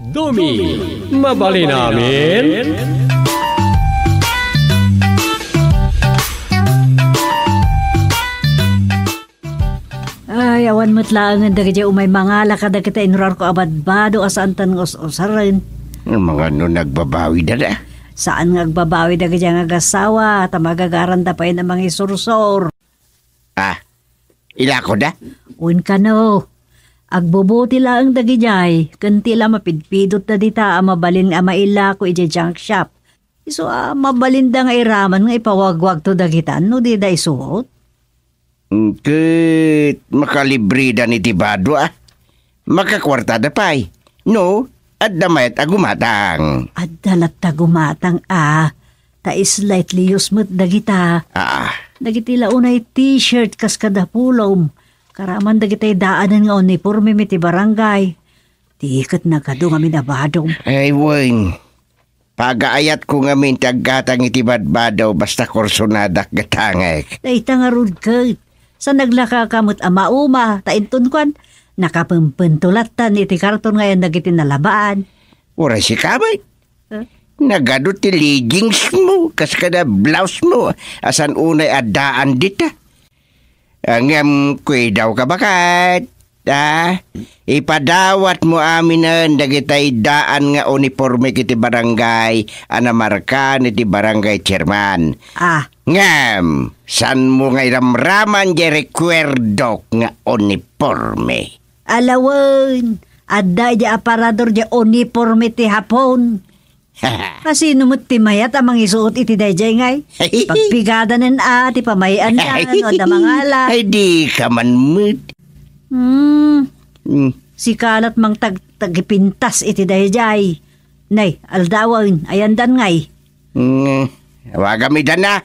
Dumi, mabali namin. Ay, awan mo't lang ang dagiti umay mga lakad kita inurar ko abadbado asaan tan os-osarin. Mga nagbabawi na. Saan nga agbabawi dagiti ang agasawa at magagaranda pa yun ang mga isursor. Ila ko da? Un ka no. Agbubuti lang dagijay, kanti lang mapidpidot na dita mabalin nga maila ko iti junk shop. Iso mabalin da nga iraman nga ipawagwag to dagitan no di da isuot. Ket makalibrida ni Tibado makakwartada pa'y. No, at damayat agumatang. At dalat tagumatang ta slightly usmut dagita. Dagiti launay t-shirt kas kada pulom. Karaman dagitay daanan nga uniforme mi ti barangay. Tiket na kado nga minabadong. Ay, weng. Pagaayat ko nga min taggatang iti badbadaw basta korsonadak gatangek. Dayta nga rud ket. Sa naglaka kamot amauma, tainton kwan, nakapempentulattan iti karton ngayon dagiti nalabaan. Ura si kamay. Nagado ti leggings mo, kas kada blouse mo, asan unay adaan dita. Ngam kuy daw ka bakat. Ipadawat mo aminan dagitay daan nga uniforme kiti barangay anamarka ni ti barangay chairman. Ngam, san mo nga iramraman di rekwerdok nga uniforme? Alawan, adda di aparador di uniforme ti hapon. Kasi numot ti mayat amang isuot iti dayjay ngay. Pagpigada nan ti pamayan yan o da mangala. Ay di ka man mood. Si kalat mang tagipintas iti dayjay. Nay, aldawan, ayandan ngay. Wagamidan na.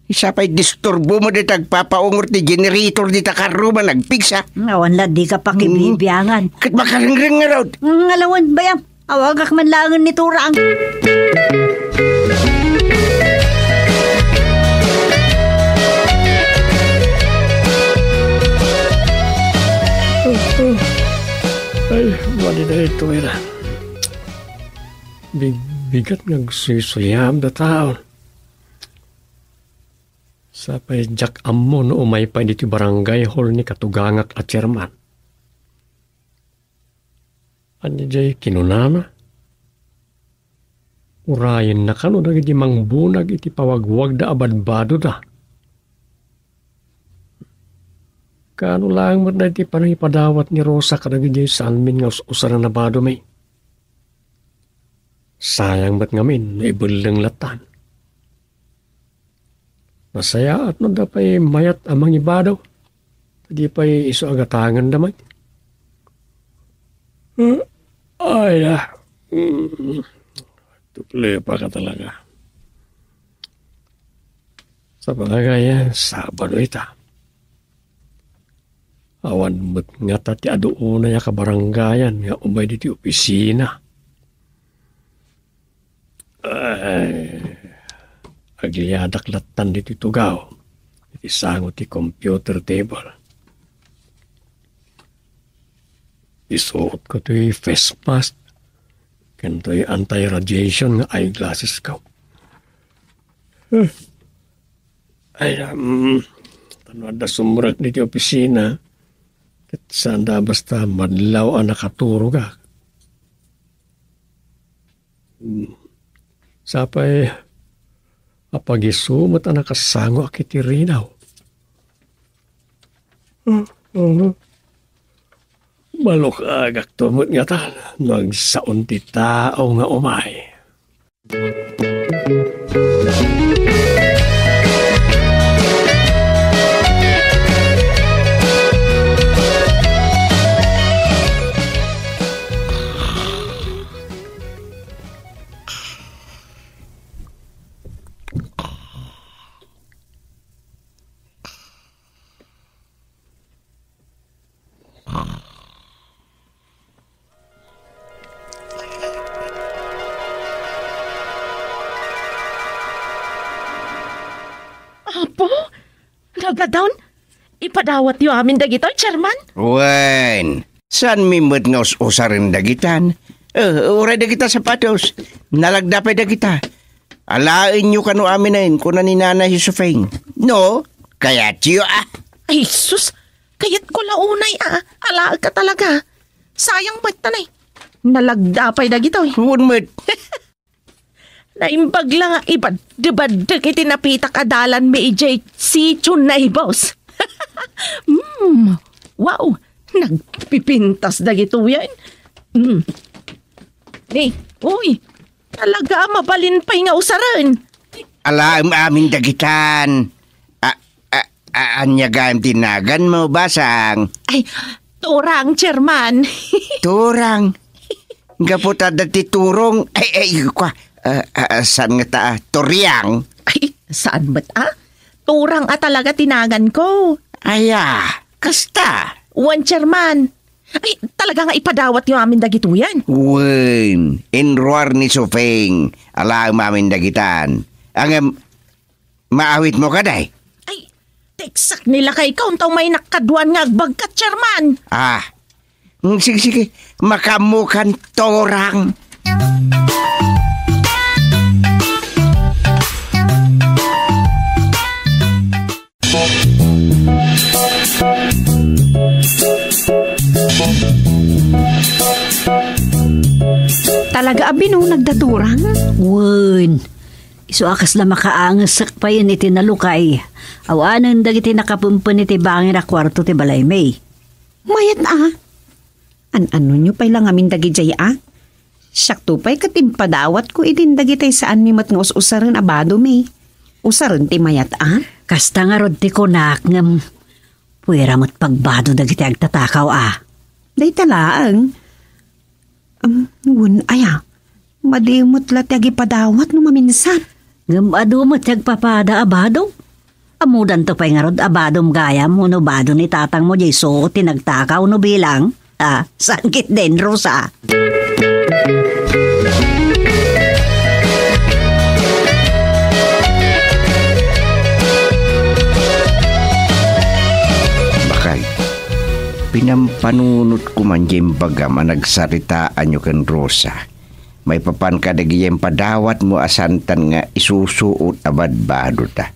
Isa pa'y disturbo mo di tagpapaungor ti generator di takaruma nagpigsa. Awan la di ka pakibibiyangan. Kat makaringrang nga raw. Ngalawan, bayam. Awagak man langan ni Turang. Ay, wali na ito ira. Bigat nga suyam da tao. Sapay jak ammo no umay pa dito barangay hall ni katugangak at chairman. Ano jay kinunana? Urayin na kano na di mangbunag iti pawagwag da abadbado da. Kano lang mo na iti panang ipadawat ni Rosa kadagi jay salmin nga usaran na bado may. Sayang ba't ngamin na ibulang latan. Masaya at no da pa'y mayat amang ibadaw. Di pa'y iso agatangan damay. Ay, tukli pa ka talaga. Sa bagay, Sabado ita. Awan mo't nga tati adoon na ya kabaranggayan nga umay diti opisina. Ay, agliyadak latan diti tugaw. Diti sangot ti computer table. Isuot ko ito'y face mask. Kanto'y anti-radiation nga eyeglasses ko. Ay, tanwad na sumurag niti opisina. At saan da basta madlaw ang nakaturo ka. Sapay, apag-isumot ang nakasango akiti rinaw. Malok agak tumot nga tan, nagsaon ti tao nga umay. Apo, nagadaon? Ipadawat yung amin dagito, chairman? Wen, saan mimot nga usarin dagitan? Uray da kita sapatos. Nalagdapay da kita. Alain nyo kanu aminain kung naninana si Sufeng. No? Kaya tiyo Ay, sus! Kayat ko launay Alaag ka talaga. Sayang ba't tanay? Nalagdapay na gitaw eh. Hunmut. Naimbag lang ibad-bad kiti napitak adalan may ijay si Chun na boss. Wow! Nagpipintas na gito yan. Uy! Talaga mabalin pa'y nga usaran. Alaim amin dagitan. Anya gayam tinagan mo basang? Ay, turang, chairman. Turang. Gaputa dati turong. Saan nga ta? Turyang? Ay, saan ba't Turang talaga tinagan ko. Kasta? One chairman. Ay, talaga nga ipadawat yung amin dagito yan. Wen, inruar ni Sufeng. Alaim amin dagitan. Ang maawit mo ka day? Ay, teksak nila kay ikaw taw may nakaduan nga agbagkat, chairman. Sige. Makamukan torang. Talaga abino nagdaturang? Wen, iso akas na makaangasak pa yun iti nalukay. Awanan dagiti nakapumpan iti bangin na kwarto ti balay may. Mayat Ano nyo pa'y lang amin dagi jay Sakto pa'y katimpadawat ko itin dagi tay saan mi mat nga usaran abado may. Usaran ti mayat Kasta nga rod ti kunak ngam. Puwera mo't pagbado dagiti agtatakaw Day talaang. Madimot lati agipadawat no maminsan. Ngam ado mo't agpapada abado. Amudan to pa'y nga rod abadom gayam uno bado ni tatang mo jay so tinagtakaw no bilang. Sangkit din, Rosa. Bakay, pinampanunot ko man yung baga managsaritaan nyo kan Rosa. May papan ka dagiyem padawat mo asantan nga isusuot abad-bado ta.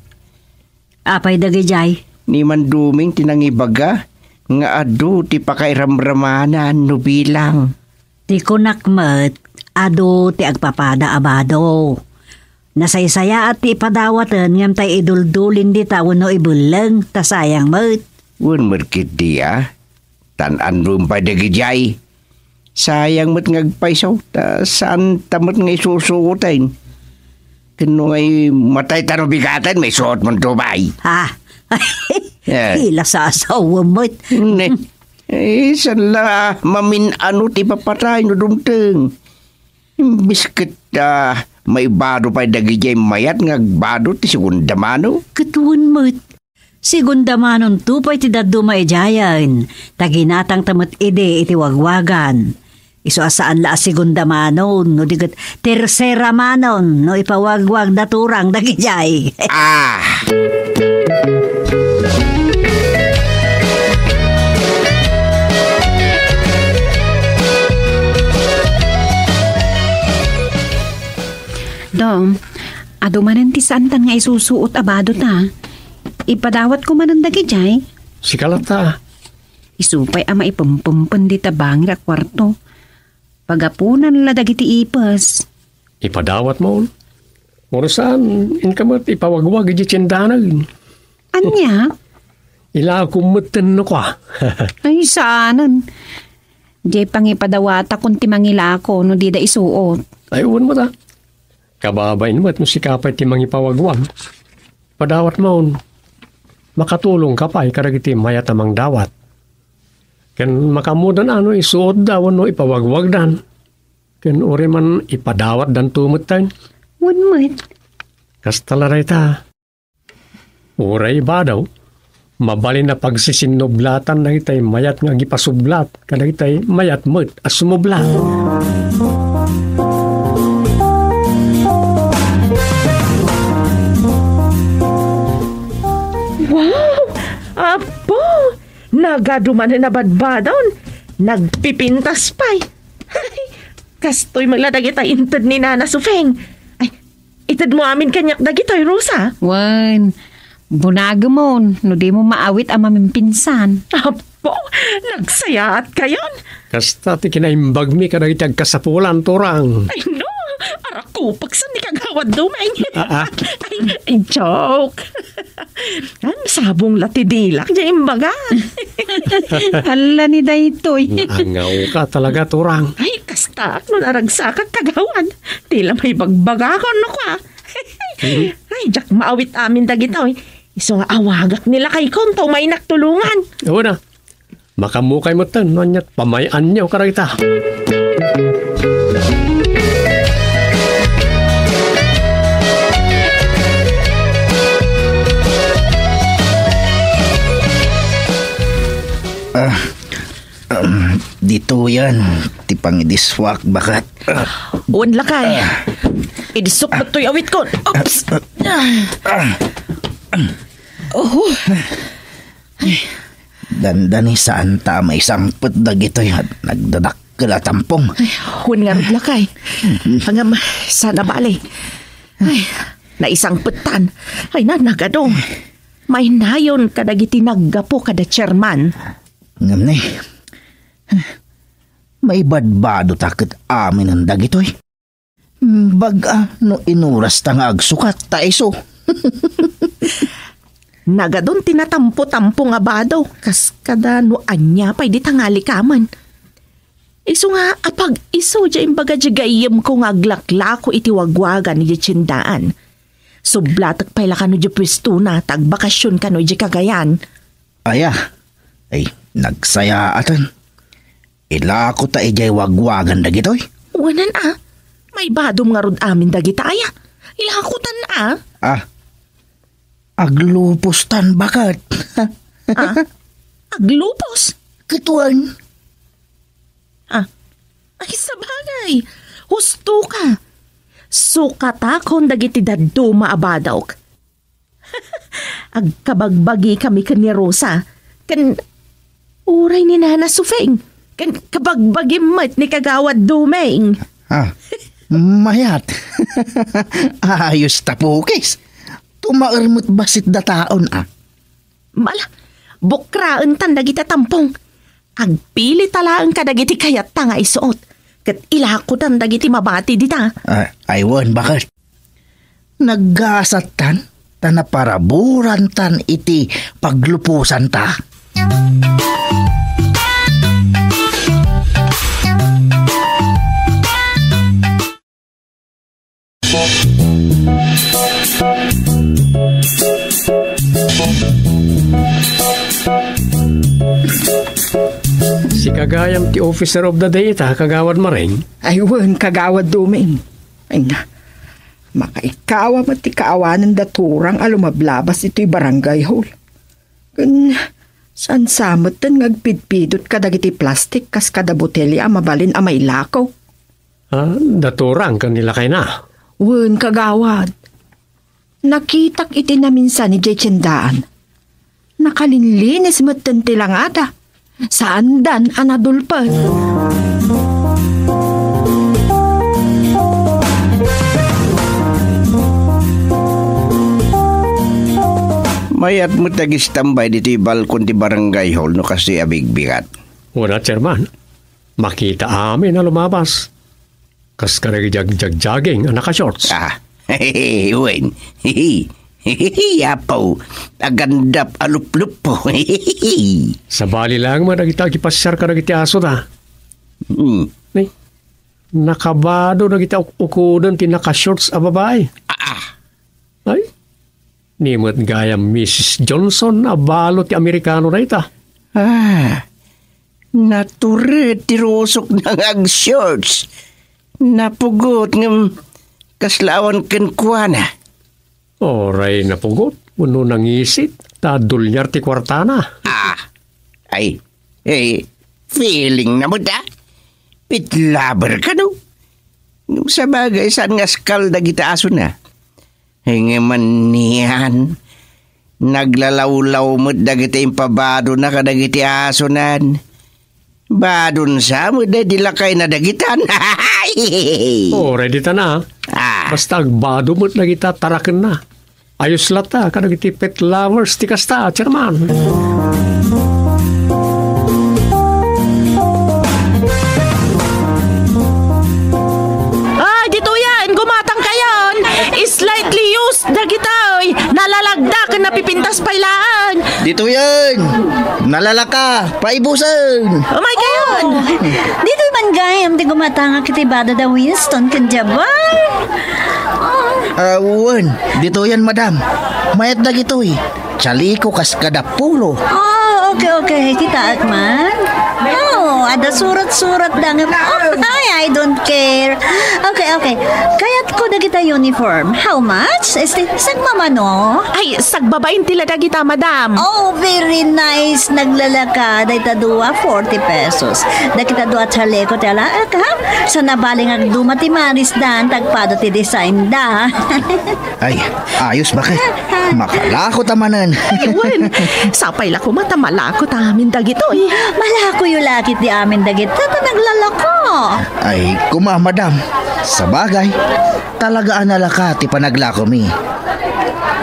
Apay dagijay? Ni man duming tinangibaga. Nga ado ti pakairamramanan no bilang. Ti kunakmet, ado ti agpapada abado. Nasaysaya at ti padawatan ngam tay iduldulin di tawon no ibulang, tasayang met. Wen merkit dia, tanan rumpay dagijay. Sayang met ngagpaisaw, saan tamat nga isusuotin. Kano ngay matay taro bigatan, may suot mong tubay. Hila sa asawa mo't. San la maminano ti papatay no dumteng. Biskit may bado pa dagijay mayat ngagbado ti segundamano. Katuan mo't. Segundamanon tupay ti daddo maijayan. Taginatang tamat ide iti wagwagan. Iso asaan la segundamanon no digat tersera manon no ipawagwag daturang dagijay. Dong, ado manan ti santan nga isusuot abado ta. Ipadawat ko manan dagi jay. Sikalata. Isupay ama ipumpumpan di tabang ra kwarto. Pagapunan la dagiti ipas. Ipadawat mo. Moro saan, inkamat ipawagwag iti tsindanag. Anya? Ila kumuten no ka. Ay, saanan. Di pang ipadawata kung timangila ko no di da isuot. Ay, uwan mo ta. Kababain mo at musikapay timang ipawagwag. Padawat mo. Makatulong ka pa ikaragiti mayat amang dawat. Ken makamudan isuot daw ipawagwag dan. Ken uri man ipadawat dan tumut tayo. Wunmut. Kastalaray ta. Uray ba daw? Mabali na pagsisinublatan na itay mayat nga gipasublat. Kada itay mayat mo't asumublat. Wow! Apo! Nagaduman na badbadon. Nagpipintas pa'y. Kastoy magladagitay intad ni Nana Sufeng. Ay, itad mo amin kanyak dagitoy, Rosa. Wan, bunagamon, no di mo maawit ang mamimpinsan. Apo, nagsayaat kayon. Kasta ti kinaimbag mi kadagiti agkasapulan turang. Ay, no. Arako, pagsan ni kagawad dumay. Ah. Ay, joke. Ang sabong latidilak niya imbaga. Hala ni daytoy. Angaw ka talaga turang. Ay, kasta no naragsakat kagawan. Tila may bagbagakon no ka. Ay, jak maawit amin dagitaw. Iso nga awagak nila kay Konto may naktulungan. Oo na. Makamukay mo tan, nanyat pamayan niyo karagita. Dito yan. Tipang idiswak bakat. Uwan lakay. Idisok na to'y awit ko. Oops. Oh. Dandani saan ta may sampot dagito yan. Nagdadak tampong. Uwan nga rin lakay. Hanggang sana bali. Ay, naisang putan. Ay, nanagadong. May nayon kadagiti naggapo kada chairman. Ngam ni. May badbado takot amin ang dagitoy. Baga no inuras ta nga agsukat ta iso. Nagadon tinatampo-tampo nga bado. Kas kada no anya pa'y di tangali kaman. Iso nga apag iso dya imbaga dya gayem ko nga aglakla ko itiwagwagan ni dya tsindaan. Sublatak pa'y laka no dya pwesto na tagbakasyon ka no dya kagayan. Aya. Ay, nagsaya atan. Ilako ta ijay wagwagan dagitoy. Wanan may badom nga rod amin dagita aya. Ilakutan Aglupos tan bakat. Aglupos? Katuan. Ay sabagay. Husto ka. Sukatakon dagiti daddo maabadawk. Agkabagbagi kami kan ni Rosa. Kan uray ni Nana Sufeng. Kan kabagbagi mat ni kagawad dumeng. Mayat. Ayos tapukis. Tumaermot basit dataon Mala, bukraan tan dagiti tampong. Agpili talaan ka dagiti kayat ta nga isuot. Kat ilakutan dagiti mabati dita. Aywan bakit? Naggasat tan, tanaparaburan tan iti paglupusan ta. Si kagayam ti officer of the day ita, kagawad maring. Aywan, kagawad duming. Ay na, makaikawa mati kaawanan daturang alumablabas ito'y barangay hall. San samot tan ngagpidpidot kadagiti plastik kas kada botelya mabalin may lakaw. Daturang kanila kay na. Wen, kagawad. Nakitak iti na minsan ni Jechendaan. Nakalinlinis mo't tilang ata. Saan dan anadulpan? Mayat mo tagistambay dito balkon di barangay hall no kasi abigbigat. Wala, chairman. Makita amin na lumabas. Kas karagi jogging ang naka-shorts. Uwin. Yapaw. Agandap alup-lup po. Sa bali lang man nagita kipasyar ka nagiti aso na. Nakabado nagita ukudan ti naka-shorts a babae. Ay, nimot gaya Mrs. Johnson a balo ti Amerikano na ita. Naturid ti rusok ng ag-shorts. Napugot ng kaslawan kenkwana. Oray napugot. Uno nangisit. Tadulyar ti kwartana. Feeling na mo da? Pitlaber ka no? Sa bagay saan nga skalda kita aso na? Hingaman niyan. Naglalawlaw mo dagiti impabado na kadagiti aso nan. Badun sa mo dilakay na dagitan. Oh, ready ta na. Basta agbado mo't na kita taraken na. Ayos lata, kada iti pet lovers ti kasta, chairman. Dito yan, gumatang kayon. Slightly used na gitoy. Nalalagda ka na pipintas pailaan. Dito yan! Nalalaka! Paibusan! Oh my God! Dito man gayam ti gumatanga kiti bada da Winston kanjabay. Awan, dito yan madam. Mayat na gito'y. Chaliko kas kadapulo. Okay. Kita at man. Ada surat-surat lang. I don't care. Okay. Kaya't ko na kita uniform. How much? Sagmamano? Ay, sagbabain tilada kita, madam. Oh, very nice. Naglalaka. Day tadua, 40 pesos. Da kita dua chaleko tala. Sa nabaling ag dumati maris dan. Tagpado ti design da. Ay, ayos bakit? Makalako tamanan. Ayun, sapay lako mata malako tamin dagito eh. Malako yung lakit di amin dagit. Tato naglalako. Ay, madam. Sa bagay, talaga analaka ti panaglako mi.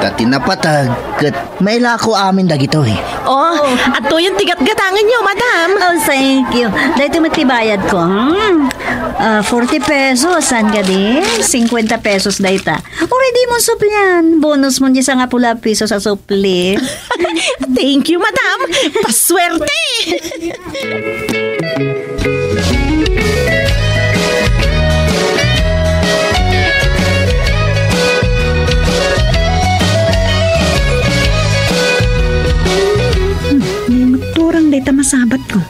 Tati napatag, kat may lako amin dagito eh. Oh, at to yung tigat-gatangan nyo, madam. Oh, thank you. Dahil matibbayad ko. 40 pesos. Saan ka di? 50 pesos dahil ta. Already mo suplian. Bonus mo niya sa nga pula piso sa supli. Thank you, madam. Paswerte. Turang day ta masabat ko.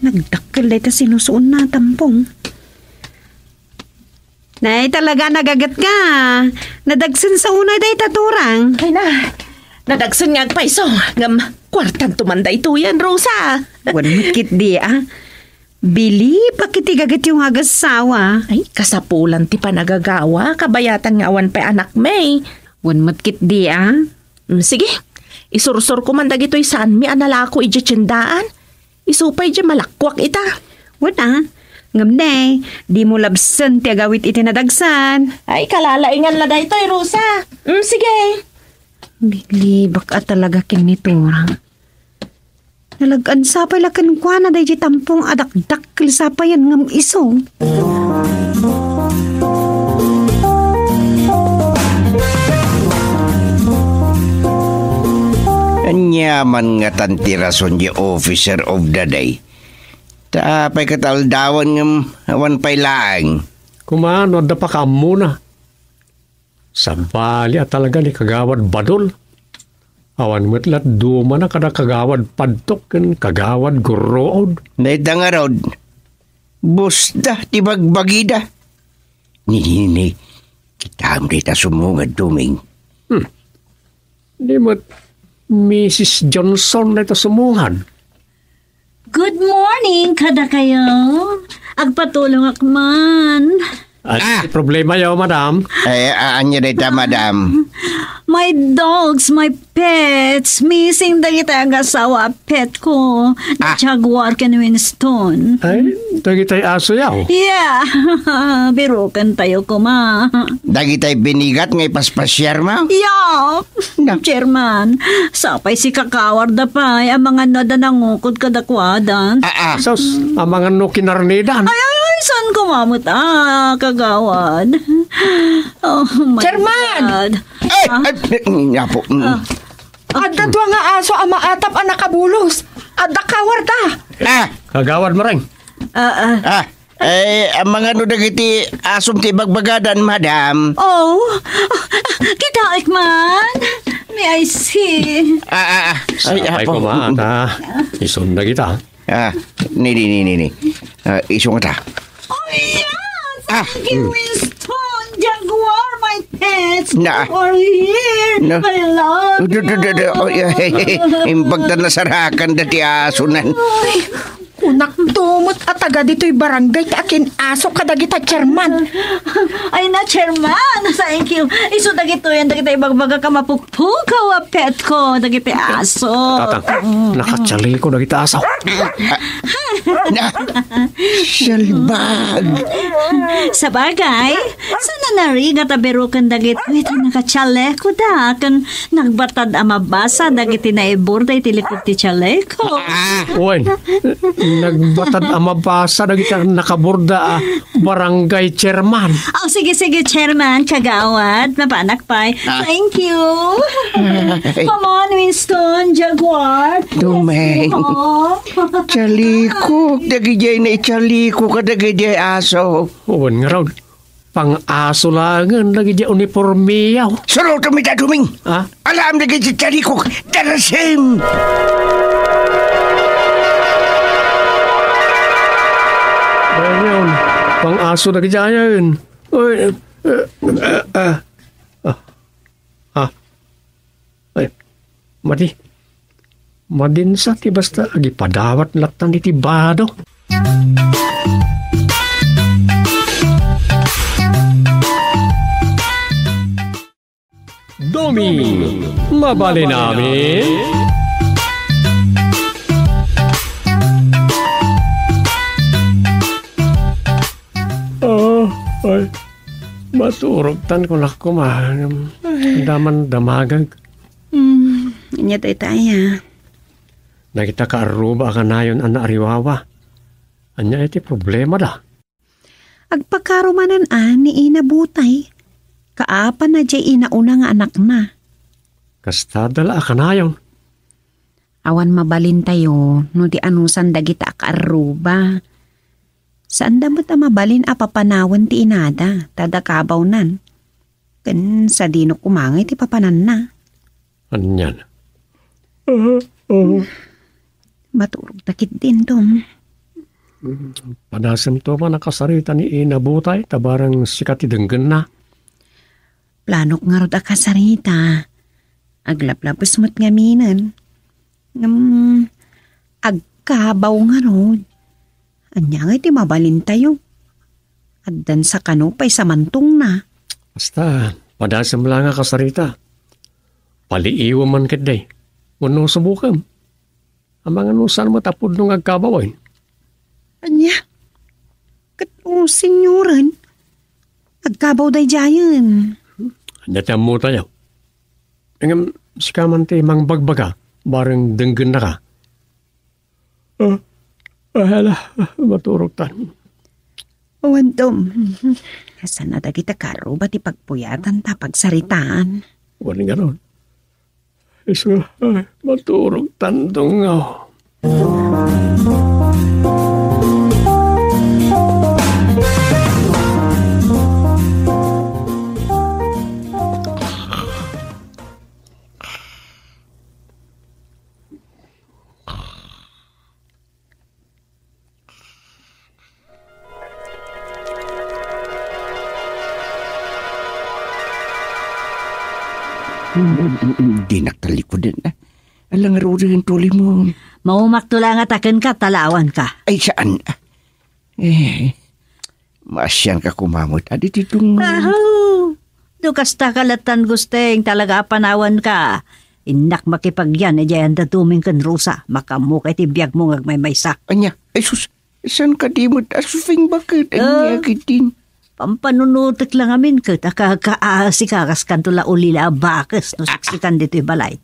Nagdakkel day ta sinusuon na tampong. Nay, talaga nagagat ka. Nadagsin sa unay day ta turang. Ay na, nadagsan nga agpaiso. Ngam, kwartan tumanda ito yan, Rosa. Makit di Bili, pakitigagat yung agasawa. Ay, kasapulan ti pa nagagawa. Kabayatan nga awan pa anak may. Makit di Sige, isursur ko man dagito'y saan mi analako iji tsindaan. Isupay di malakwak ita. Ngamday, di mo labsan ti agawit iti nadagsan. Ay, kalalaingan la da ito'y, Rosa. Sige. Bili, baka talaga kiniturang. Nalagan sapay lakan kwa na dahi tampong adakdak sapayan ngam isong. Anyaman nga tantirason di officer of the day. Tapay kataldawan ng awan pay laang. Kumano, da pa ka muna. Sa bali at talaga ni kagawad badol. Awan metlat duma na kada kagawad padtok ken kagawad gurood. Naita nga rod. Busta, ti bagbagida. Nini, kita mo dita sumungad duming. Di mo Mrs. Johnson na ito sumuhan. Good morning, kada kayo. Agpatulong akman. Problema yaw, madam. Ay, anya dita, madam. My dogs, my pets, missing dagita ang asawa pet ko. Jaguar ken Winston. Ay, dagitay aso yaw. Yeah, birukan tayo ko ma. Dagitay binigat ngay paspasyar ma? Yeah, Chairman, sapay si kakawar da pa, ang mga nada nangukod kadakwadan. Sos, ang mga no kinarnidan. Ay, saan kumamot kagawad? Oh my Chairman! God. Yapo. Adda tuwa nga aso ang maatap ang nakabulos. Adda kawar ta. Kagawad mo rin. Ang mga no dagiti asom ti bagbagadan, madam. Oh, kita ikman. May I see? Sapay ko maata. Isunda kita. Nini. Iso nga ta. Oh, yes! Thank you, Winston! Jaguar, my pets! Over here! My love! Imbagtan na sarakan dati asunan. Naktumot at taga dito'y barangay ta akin aso kadagita chairman. Ay na, chairman. Thank you. Iso dagito yan. Dagita ibagbaga ka mapukpukaw a pet ko. Dagita aso. Tatang, nakatsali ko na kita asaw. Salbag. Sa bagay, sana narigat a berukan dagit. Ito nakatsale ko da. Kan nagbatad a mabasa. Dagiti na iburda itilikot ti tsale ko. Uy, nagbatad ang mabasa na kita nakaburda barangay chairman. Oh, sige, chairman. Kagawad. Mapanak pa. Thank you. Come on, Winston. Jaguar. Dumeng. Chaliko. Dagijay na ichaliko ka dagijay aso. Uwan nga raw. Pang-aso langan lagi di uniformiyaw. Saro tumita Dumeng. Ha? Alam dagijay chaliko. Darasim. Ayun, pang-aso lagi dyan. Uy, ay, madinsa ti basta agi padawat latan iti bado. Domi, mabali namin. Ay, maturugtan ko na kumahanam. Daman damagag. Inya tayo. Nakita ka aruba ka na yun, ana ariwawa. Anya iti problema da. Agpakarumanan ni inabutay. Kaapa na jay inauna nga anak na. Kastadala ka na yun. Awan mabalin tayo, no di anusan dagita ka aruba. Saan damat mabalin papanawan ti inada, tadakabaw nan. Kan sa dino kumangay ti papanan na. Anyan. Maturog takit din tom. Padasem to man nakasarita ni inabutay, tabarang sikat idenggen na. Planok nga rod akasarita. Aglaplapos mo't ngaminan. Agkabaw nga rod. Anya nga iti mabalin tayo. At dan sa kanupay sa mantong na. Basta, padasem lang nga kasarita. Paliiwa man kaday. Uno subukam. Ang mga nusan mo tapod nung agkabaway. Anya? Senyoran. Agkabaw day jayan. Anya tiyam mo tayo. Ngam, sikaman ti mang bagbaga. Barang denggen na ka. Hala, maturog tan. Uwantom. Kasan na kita karo ba ti pagpuyatan ta pagsaritaan? Wala nga ron. Iso, maturog tan dungaw. Di naktalikod na. Alang nga rin tuloy mo. Maumaktula nga taken ka, talawan ka. Ay, saan? Masyan ka kumamot. Adi titong... Dukasta kalatan gusteng talaga panawan ka. Inak makipagyan, jayan datuming kan rusa. Makamukay ti biyag mo ngagmay maysak. Anya, ay sus, saan ka di mo asufing bakit? Anya, kitin. Pampanunutik lang amin ka. Kaasikas kantula ulila bakas. No siksikan dito'y balay.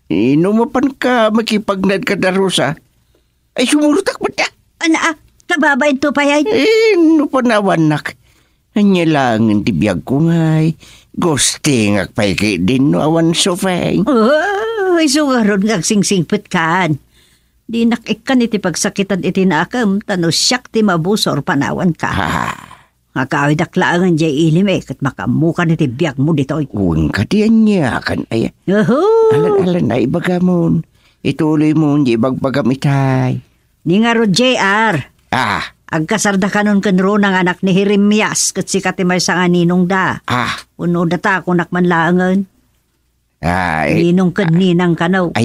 Inumapan ka, makipagnad ka na rusa. Ay, sumurutak mo ta. Ana, kababain to pa yan. Panawanak. Anya lang, hindi biyag ko ngay. Gusting agpay kay din no awan sofeng. Ay, sugaron ngag singsingpit kan. Di nakikan iti pagsakitan iti nakam, tano siyak ti mabusor panawan ka. Ngakawid aklaangan jay ilim kat makamukan iti biyag mo dito. Uwing ka diyan niya kan ay. Alan na ibagamon. Ituloy mo di ibagbagam itay. Ni nga ro JR. Agkasarda kanon kanro ng anak ni Jeremias kat sikat ti may nga ninong da. Uno data kunak man laangan. Ninong kan ninang kanaw.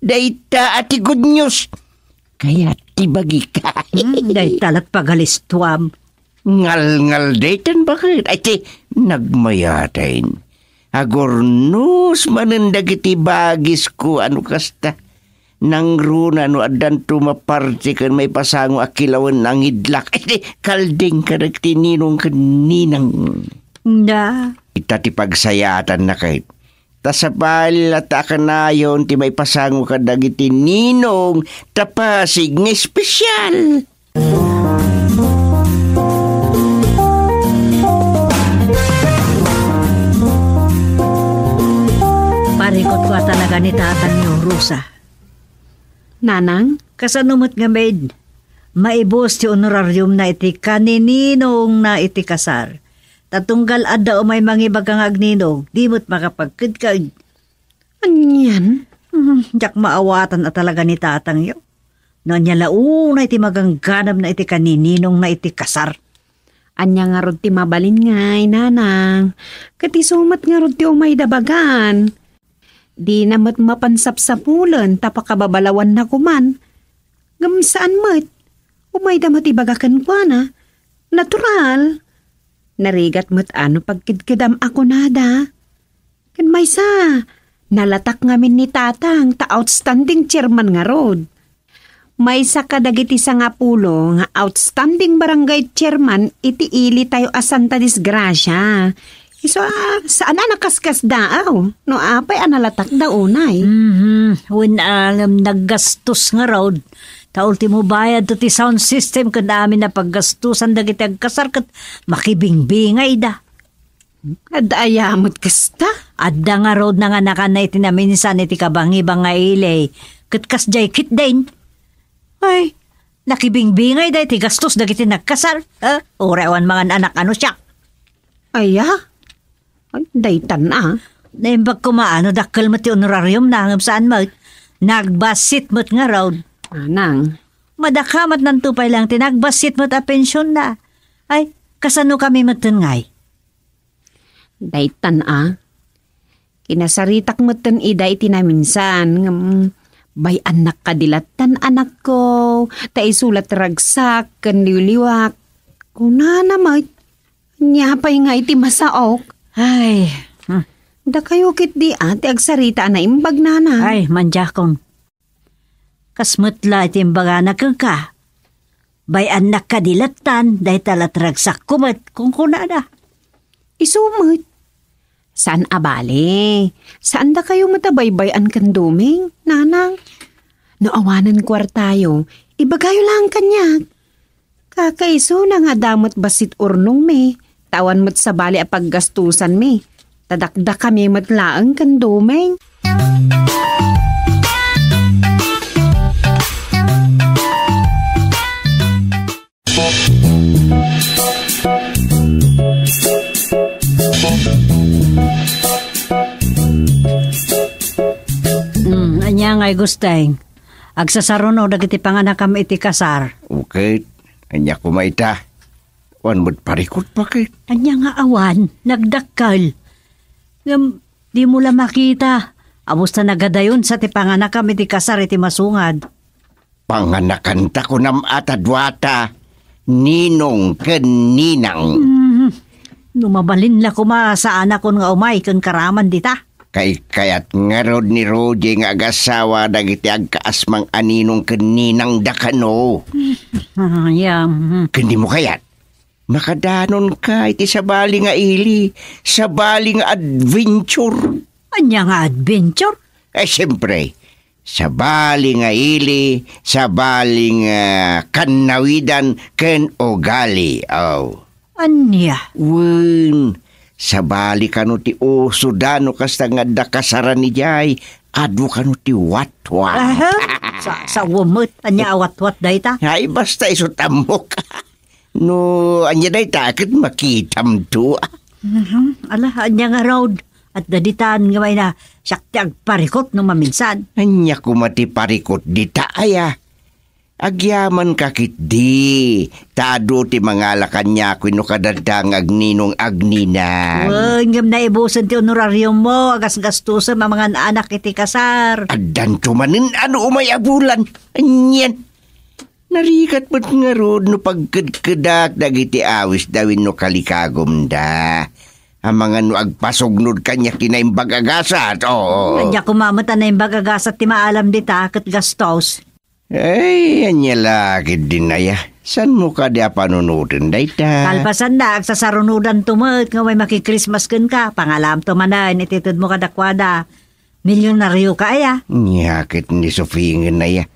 Dayta ati good news. Kaya tibagi ka. Day talat pagalistuam. Ngal-ngal daytan bakit? Ay ti, nagmayatain. Agornus manendag iti bagis ko ano kasta. Nang runa no adan tumaparte kan may pasango akilawan ng idlak. Ay ti, kalding ka nagtininong kaninang. Na. Ita ti pagsayatan na kahit. Tasapal at akanayon ti may pasango ka dagiti ninong tapasig ng espesyal. Parikot ko talaga ni tatang yung Rosa. Nanang? Kasanumot nga maid, maibos ti honorarium na iti kanininong na iti kasar. Tatunggal adda o may mangibagang agninong, di mo't makapagkidkag. Anyan? Diyak maawatan at talaga ni tatang yo. Nonya launa iti magangganam na iti kanininong na iti kasar. Anya nga rod ti mabalin ngay, nanang. Kati sumat nga rod ti umay dabagan. Di namat mapansap-sapulan tapakababalawan na kuman. Gamsaan mo't? Umay damat ibagakan kwa na. Natural. Narigat mo't ano pagkidkidam ako nada. Kan may sa, nalatak ngamin ni tatang ta outstanding chairman nga rod. May sa kadagiti sa nga pulo nga outstanding barangay chairman iti ili tayo a Santa Disgracia. So, saan na nakaskas daaw? No, apay analatak daw unay. When alam naggastos nga road, ta ultimo bayad to ti sound system kad amin na paggastusan dagiti agkasar kat makibingbingay da. Adayamot kasta? Adda nga road na nga nakanay tinaminsan iti kabangi-bang nga ilay. Kat kasjay kit din. Ay, nakibingbingay da iti gastos dagiti nagkasar. Orewan mga anak ano siya. Aya? Ay, daytan na. Naimbag ko maano dakkel mo ti honorarium na hangam saan mo. Nagbasit mo't nga road. Anang? Madakamat ng tupay lang tinagbasit mo't a pensyon na. Ay, kasano kami matungay? Daytan kinasaritak mo't ida iti naminsan. Bay anak kadilatan anak ko. Ta isulat ragsak, kanliwliwak. Kuna naman. Nyapay nga iti masaok. Ay, da kayo kit di ati agsarita na imbag nana. ay, manjakon. Kasmutla iti imbaga na ka. Bay anak kadilatan, day talatragsak kumat kung kunada. Isumot. Saan abali? Saan da kayo matabaybayan kan duming, nanang? Noawanan kwartayo, ibagayo lang kanya. Kakaiso na nga damot basit urnong me. Tawan mo't sa bali a paggastusan me. Tadakda kami matlaang kan duming. Anya ngay gusteng. Agsasaron o dagiti panganak kami iti kasar. Okay, anya kumaita. Wan mo't parikot bakit? Anya nga awan, nagdakkal. Di mo lang makita. Amos na nagadayon sa ti panganak kami iti kasar iti masungad. Panganakan ta ko nam atadwata. Ninong ken ninang. Numabalin la kuma sa anak ko nga umay kang karaman dita. Kayat nga rod ni Roger nga agasawa dagiti agkaasmang aninong ken ninang dakano. Kendi mo kayat? Makadanon ka iti sabali nga ili, sabali nga adventure. Anya nga adventure? Siyempre, sabali nga ili, sabali nga kanawidan ken ugali. Anya? Wen, sabali kano ti usudano kasta nga dakasaran ni Jay, adu kano ti watwat. Sa wumot, anya awat-wat dayta? Ay, basta isutamok. No, anya dayta akit makitam to. Ala, anya nga road. At daditaan nga may na sakti agparikot no maminsan. Anya kumati parikot dita aya. Agyaman kakit di. Tado ti mangalakan niya kuno kadadang agninong agnina. Ngam na ibusan ti honorarium mo. Agas-gastusan mga anak iti kasar. Adan tumanin ano umay abulan. Anyan. Narikat mo't nga rod no pagkadkadak dagiti awis dawin no kalikagom da. Ang mga no agpasognod kanya kinaimbag agasat, oo. Kanya kumamata na yung bagagasat ti maalam dita kat gastos. Ay, anya lakid din na ya. San mo ka di panunutin dayta? Kalpasan na, agsasarunudan tumot, nga may makikrismas kan ka. Pangalam tumanan, ititid mo kadakwada. Milyonaryo ka aya. Nyakit ni Sofingin na ya.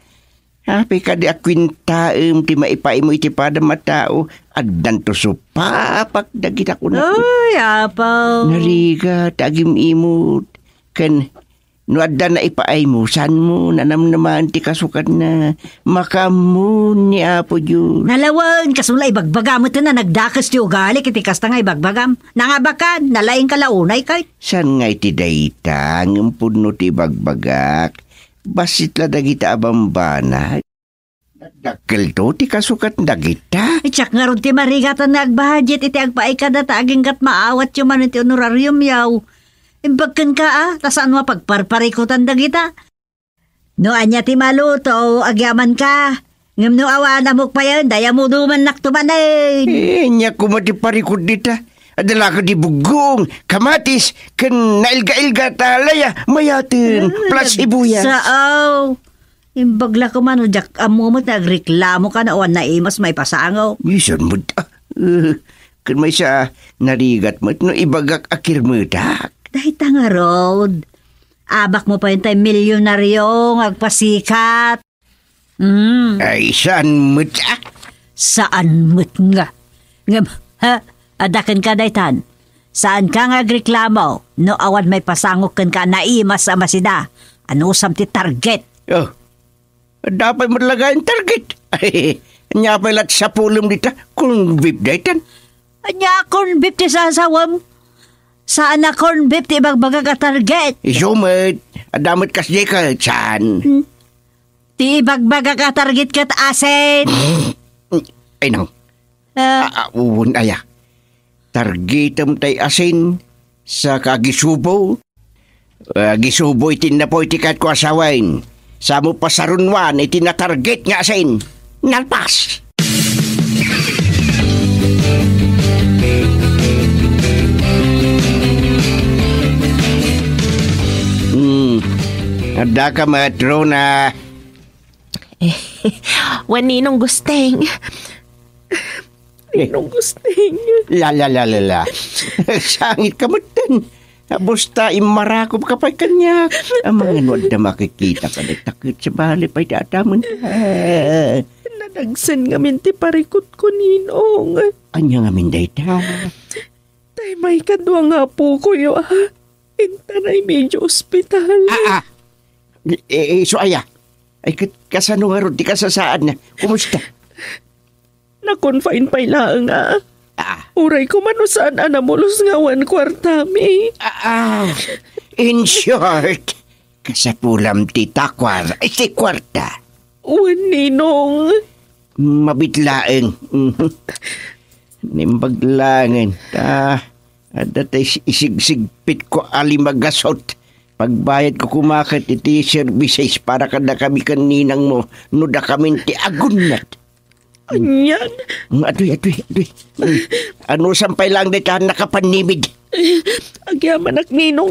Hapi ka di akwintaem ti maipaim mo iti pada matao. Agdan to supapak dagit ako na. Ay, apaw. Nariga, tagim imut. Kan, no adda na ipaay mo, san mo nanamnaman ti kasukat na makamun ni Apo Diyos. Nalawan, kasula ibagbagam ito na nagdakas ti ugali, kiti kasta nga ibagbagam. Nangabakan, nalaing kalaunay kay. San nga iti dayta, ngampun no ti bagbagak. Basit la dagita abambana. Dakkel to ti kasukat dagita. Itsak nga ron ti marigatan na agbahadjet, iti agpaay ka na taaging kat maawat yung man iti honorarium yaw. Imbagkan ka tasaan mo pagparparikutan dagita. No anya ti maluto, agyaman ka. Ngam no awa namok pa yan, daya mo duman naktumanin. Nya kumati parikot dita. Adala ka di bugong, kamatis, kan nailga-ilga talaya, mayatin, plus ibuyas. Sao? Imbagla ko man, jak amo mo nagreklamo ka na oan na imas may pasangaw. Isan mo ta. Kan may sa narigat mo, no ibagak akir mo ta. Dahil nga road. Abak mo pa yun tayo milyonaryo, agpasikat. Ay, saan mo ta? Saan mo nga? Ngam, ha? Adakan ka daytan. Saan ka nga agreklamo? No awan may pasangok kan ka naimas sa masida. Ano sam ti target? Oh, dapat mo talaga yung target. Ay, nyapalat sa pulong dita kung bib daytan. Anya corn beef ti sasawam? Saan na corn beef ti ibagbaga ka target? Isumat, adamot kas ka, saan? Ti ibagbaga ka target kat asin. Ay nang, uwon aya. Targetam tay asin sa kagisubo. Gisubo itin na po itikat ko asawain. Sa mo pasarunwan itin na target nga asin. Nalpas! Ada ka matrona. Waninong gusteng. Ninong gusteng. La. Sangit ka matan. Busta imarakop ka pa kanya. Ang mga nuwad na makikita ka na takit sa bali pa'y tatamon. Nanagsan ngamin ti parikot ko, Ninong. Anya ngamin dayta. Tay may kadwa nga po ko yo, Intanay medyo ospital. So aya. Ay kasano nga ron, di kasasaan na. Kumusta? Na-confine pa ilang nga. Uray ko manusaan anamulos nga 1 kwartami. In short, kasapulam ti takwar ay si kwarta. Ninong. Mabitlaeng. Nimbaglangan. Adatay isigsigpit ko alimagasot. Pagbayad ko kumakat iti services para kada kami kaninang mo. No da kami ti agunat. Anyan? Adoy. Ano sampay lang dito nakapanimid? Agyaman ak Ninong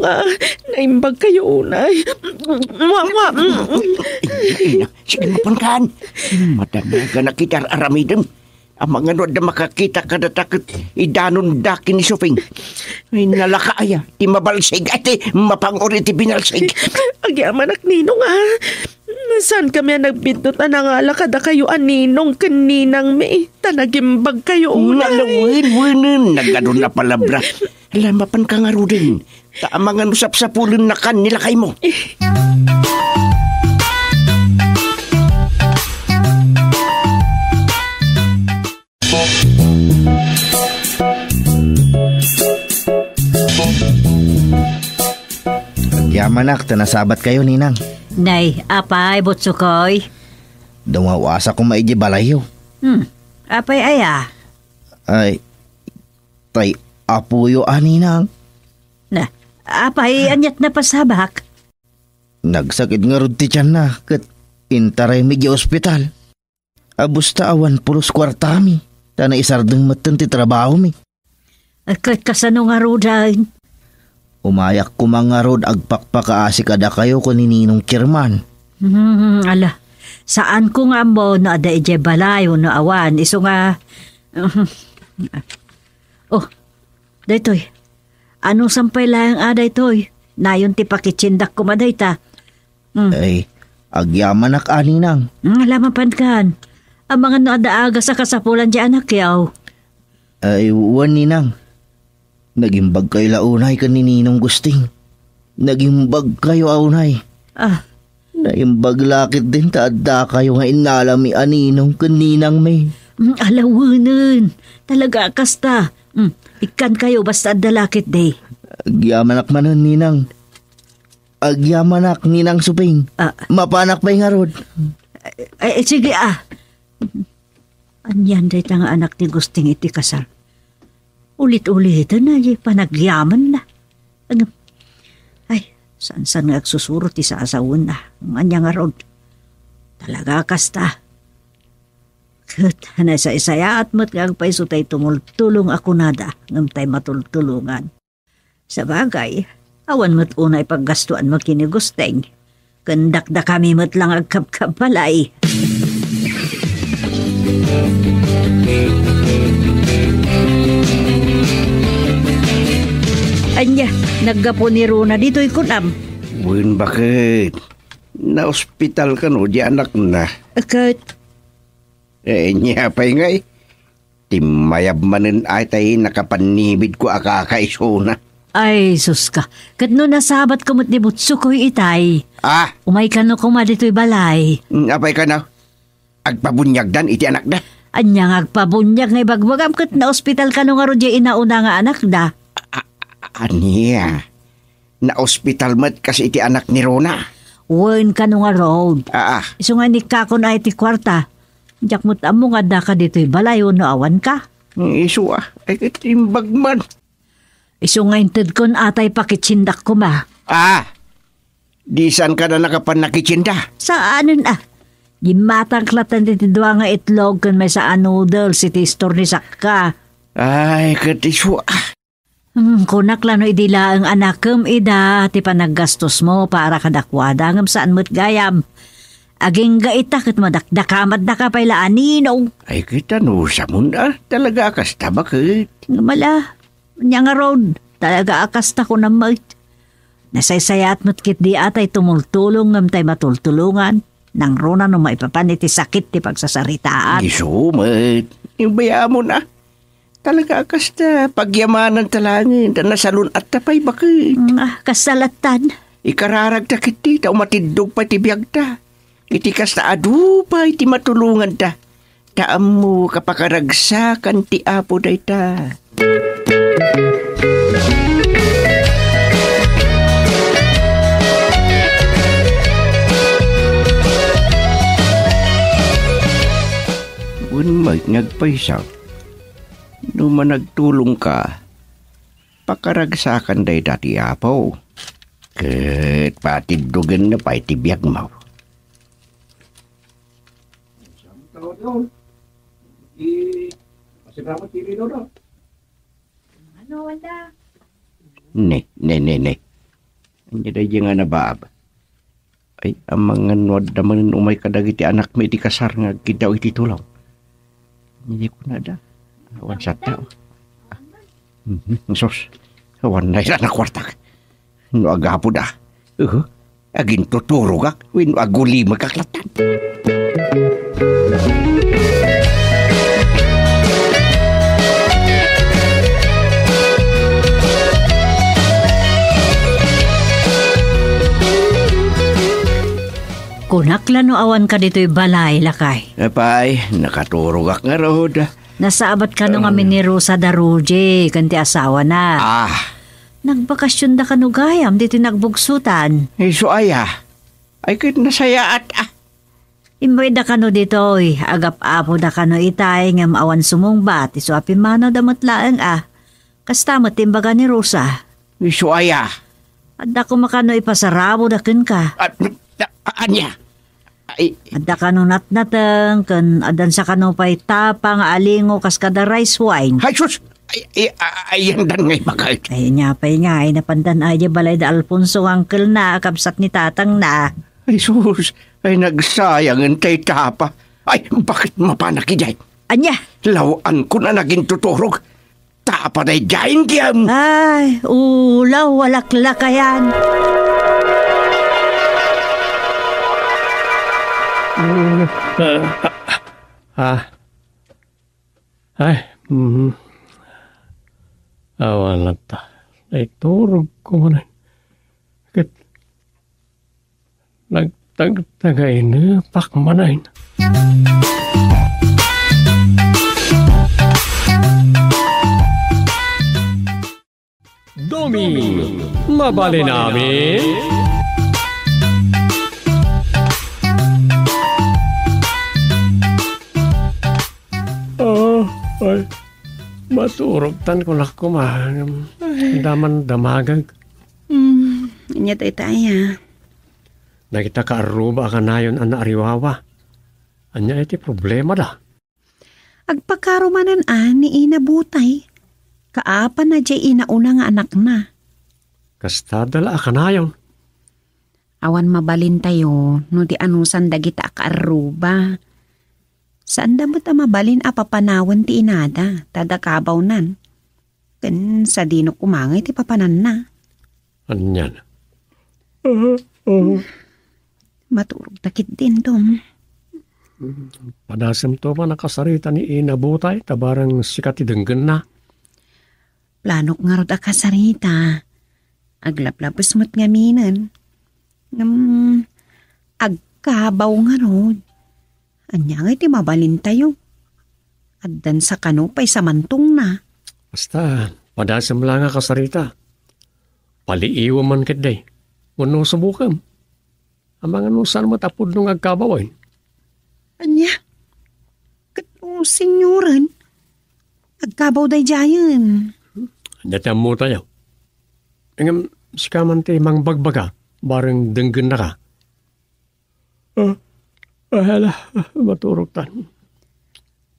naimbag kayo unay. Sige mo pangkaan. Matanaga na kita aramidem. Ang mga nuwad na makakita kada takot idanon dakin ni Sofing. Ay nalakaaya, ti mabalsig at mapangori ti binalsig. Agyaman ak Ninong Saan kami nagbindot nga kada kayo Ninong kaninang may tanagimbag kayo unay. Nalawin, nagano na palabra. Lamapan ka nga rin. Mga nusap sa pulon na kan nila kay mo. Yamanak, tanasabat kayo, Ninang. Nay, apay, butsukoy. Dumawasa ko maigi balayo. Apay aya. Ay, tay, apuyo Ninang. Na, apay, anyat na pasabak. Nagsakit nga rod ti tiyan na, kat intaray migi ospital. Abusta awan pulos kwartami. Tana isardeng matan ti trabaho mi. Kahit kasano nga rodain. Umayak ko mga rod agpakpakaasi kada kayo ko ni Ninong Chairman. Ala, saan ko nga mo na ada ije balayo na awan. Iso nga... oh, daytoy. Anong sampay lang ada itoy? Nayon ti pakitsindak ko maday ta. Ay, agyaman ak aninang. Lamapan kan. Ang mga naadaaga sa kasapulan di anak yaw. Ay, uwan ninang. Nagimbag kayo launay ka ni Ninong Gusting. Nagimbag kayo aunay. Naimbag lakit din taadda kayo nga inalami aninong kaninang may. Alawanan. Talaga kasta. Ikan kayo basta adda lakit day. Agyamanak manan ninang. Agyamanak ninang suping. Mapanak pa nga rod. Sige Anyan day nga anak ni Gusting iti kasal. Ulit-ulitan na panagyaman na. Ay, saan nga agsusurot ti sa asawon na. Ang anya nga rod. Talaga kasta. Kat na sa isaya at matgagpaiso tay tumultulong ako nada. Ngam tay matultulungan. Sa bagay, awan mo't unay paggastuan mo kini Gusting. Kandak da kami mo't lang agkap-kap palay. Anya, naggapo ni Rona dito'y kunam. Buin bakit? Na-hospital ka no, di anak na. Akit? Niya pa'y ngay. Timayab manin ay tayo nakapanibid ko akakaiso na. Ay, sus ka. Kat no nasabat ko mo't di butso ko'y itay. Umay ka no kuma dito'y balay. Apay ka na? Agpabunyagdan iti anak da. Anya nga agpabunyag ngay bagbagam kat na ospital ka no nga ro di inauna nga anak da. Aniya, na-hospital mat kasi iti anak ni Rona. Wen ka no nga road. Iso nga ni kako na iti kwarta. Diyak mo't amo nga da ka dito'y balayo no awan ka. Iso ay katimbag man. Iso nga inted kon atay pakitsindak ko ma. Di saan ka na nakapanakitsinda? Saanin Gimatang klatan iti dua nga itlog kan may saan noodles iti store ni Sakka. Ay, katiso Kunak lano idila ang anakem ida ti panaggastos mo para kadakwada ngam saan mo't gayam. Aging gaita kat madakdakamad na ka pala anino. Ay kita no sa munda talaga akasta bakit? Mala, niya nga road talaga akasta ko na mait. Nasaysayat mo't kit di atay tumultulong ngam tay matultulungan. Nang Rona no maipapan iti sakit ti pagsasaritaan. Isumat, ibaya mo na. Talaga kasta pagyamanan talangin da nasalun at tapay bakit? Kasalatan. Ikararag ta kiti ta umatidog pa ti biyag ta. Iti kasta adu pa iti matulungan ta. Taam mo kapakaragsakan ti apo day ta. When may ngagpaisaw. No managtulong ka, pakaragsakan day dati apaw. Kat patidugan na pa itibiyag mo. Ano, wala? Ne. Anya day nga nabaab. Ay, ang mga nuwad naman umay kadagiti anak may iti kasar nga kidaw iti tulaw. Hindi ko na da. Awan sa tao. Sos, awan na ilan na kwartak. No agapo da. Agin tuturo kak. Wino aguli magkaklatan. Kunakla no awan ka dito'y balay lakay. Apay, nakaturo kak nga rood. Nasaabat ka nung amin ni Rosa Daruje, kanti asawa na. Nagbakasyon da ka no gayam, dito nagbugsutan. So ay kit nasaya at Imboy da ka no dito, agap-apo da ka no itay, ngam awan sumungbat, iso apimano damot laang Kastamot timbaga ni Rosa. So ay At da ko makano ipasarabo da kin ka. Anya? Ay, Adda ka no natnateng, kan adan sa kanupay tapang alingo kas kada rice wine. ay sus! Ayan dan ngay bagay. Ay pay nga, ay napandan ay balay da Alfonso uncle na, kabsat ni tatang na. Ay sus! Ay nagsayang ang tay tapa. Ay, bakit mapanakijay? Anya? Lawan ko na naging tuturog. Tapa na jayin kiyam. Ay, ulaw, walaklak kayan. Awan na ta. Ay, turog ko na. Nagtagtagay na, pakmanay na. Domi, mabali namin. Ay, maturog-tan ko na kumahan. Daman damagag. Anya tayo. Nakita ka aruba ka na yun ang naariwawa. Anya iti problema da. Agpakarumanan ni inabutay. Kaapa na jay inauna nga anak na. Kastadala ka na yun. Awan mabalin tayo no di anusan dagita ka aruba. Saan dapat mabalin apapanawan ti inada, tadakabaw nan. Kan sa dino kumangay ti papanan na. Anyan. Maturog takit din tom. Padasam to pa nakasarita ni inabutay, tabarang sikat idenggan na. Planok nga rod akasarita. Aglaplapos mo't ngaminan. Agkabaw nga rod. Anya nga iti mabalin tayo. Addan sa kanupay sa mantong na. Basta, padasam lang nga kasarita. Paliiwa man kaday. Wano subukam. Ang mga nusan matapod nung agkabawan. Anya? Kato, senyoran. Agkabaw day jayan. Anya mo tayo. Ingam, sikaman ti mang bagbaga. Barang denggan na ka. Hala, maturog tan.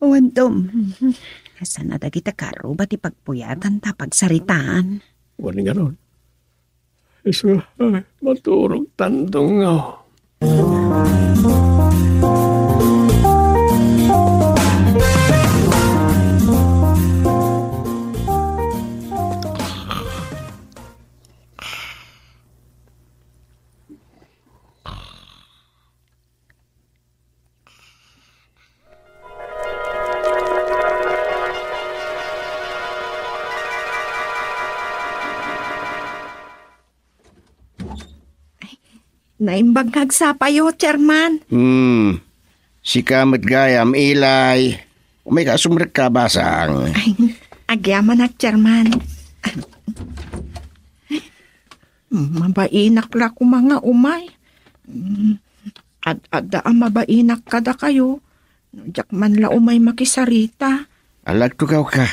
Wandom. Saan na dagita karo ba't ipagpuyatan ta pagsaritaan? Wala nga ron. Iso, maturog tan dong nga. Naimbag nagsapayo, Chairman. Si kamat gayam ilay. May kasumrek ka basang. Ay, agyaman ak, Chairman. Mabainak la ko mga umay. Ad-ada ang mabainak kada kayo. Diyak man la umay makisarita. Alag tugaw ka.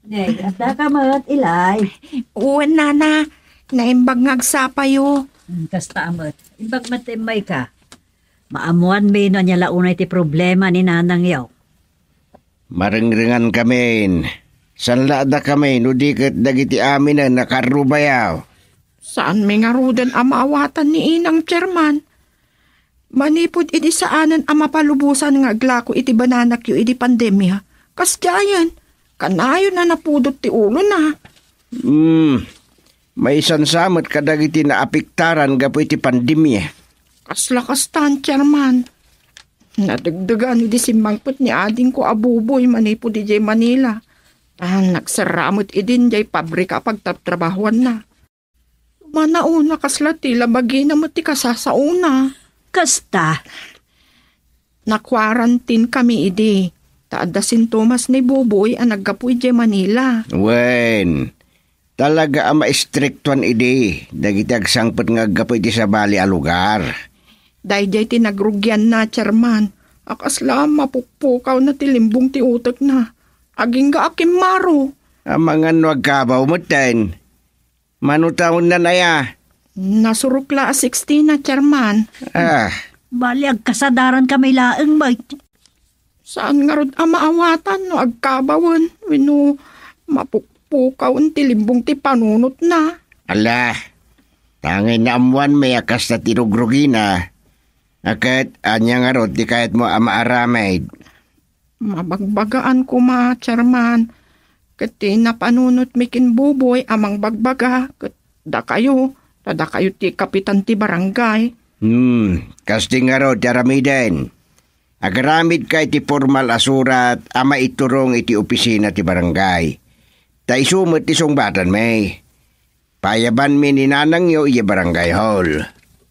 Nay, adda ka mat, ilay. Uwan, nana. Naimbag nagsapayo. Kasta amat. Ibag matimay ka. Maamuan may no niya launay ti problema ni nanang yaw. Maringringan kami. Sanlada kami, no di kat dagiti amin na nakarubayaw. Saan may nga rudan amawatan ni inang Chairman? Manipod iti saanan ang mapalubusan nga aglako iti bananak yu iti pandemya. Kasyayan, kanayon na napudot ti ulo na. May sansamot kadagiti na apiktaran gapo iti pandemya. Kaslakastan, Chairman. Nadagdagan iti simangpot ni ading ko abuboy manipod iti Manila. Nagsaramot idin jay pabrika pagtatrabahuan na. Manauna kasla tila bagina mo ti kasasauna. Kasta. Na-quarantine kami idi. Taada sintomas ni Buboy ang naggapoy di Manila. Wen, talaga ang ma-strictuan idi. Dagiti agsangpot nga gapoy di sa bali a lugar. Dahil ti nagrugyan na, Chairman. Akasla mapukpukaw na ti limbong ti utak na. Aging ga akim maro. Ang mga nuagkabaw mo ten. Manutaon na naya. Nasurukla a 16 na, Chairman. Bali, agkasadaran kami laeng bay. Saan nga rod maawatan no agkabawan? Wino mapukpukaw ti limbong ti panunot na. Ala, tangay na amuan may akas na tirugrugina. Akat, anya nga rod, di kahit mo amaaramay. Mabagbagaan ko Chairman. Kati napanunot mikin buboy amang bagbaga. Da kayo ti kapitan ti barangay. Kasti nga rod, jaramiden. Agaramid kay ti formal asurat ama iturong iti opisina ti barangay. Ta isumot ti sungbatan may. Payaban mi ni nanang yo iya barangay hall.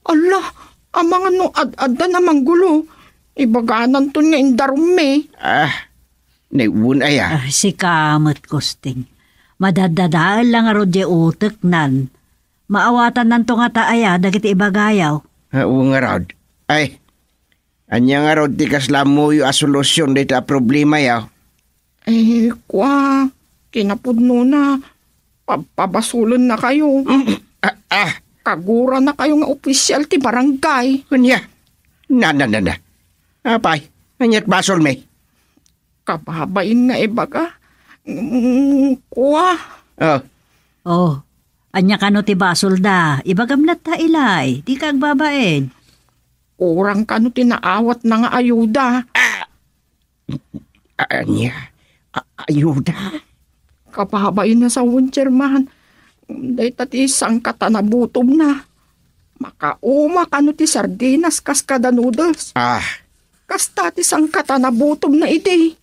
Allah, amang ano ad-adda namang gulo. Ibaganan to nga indarum me. Naiwun aya. Si kamot Kusting. Madadadaan lang aro di utek nan. Maawatan nan to nga taaya dagiti ibagayaw. Nga rod. Ay, anya nga rod ti kaslam mo yung asolusyon dito a problema yaw. Kinapudno na. Pabasulan na kayo. Kagura na kayo nga opisyal ti barangay. Kunya, na. Apay, anyat basol may. Kababain nga ibaga. Anya kano ti basol da. Ibagamlat ta ilay. Di kag babaen. Kurang kano tinaawat na nga ayuda. Ayuda? Kapahabain na sa Chairman. Day tati isang katanabutom na. Makauma kano ti sardinas kas kada noodles. Kas tati isang katanabutom na iti.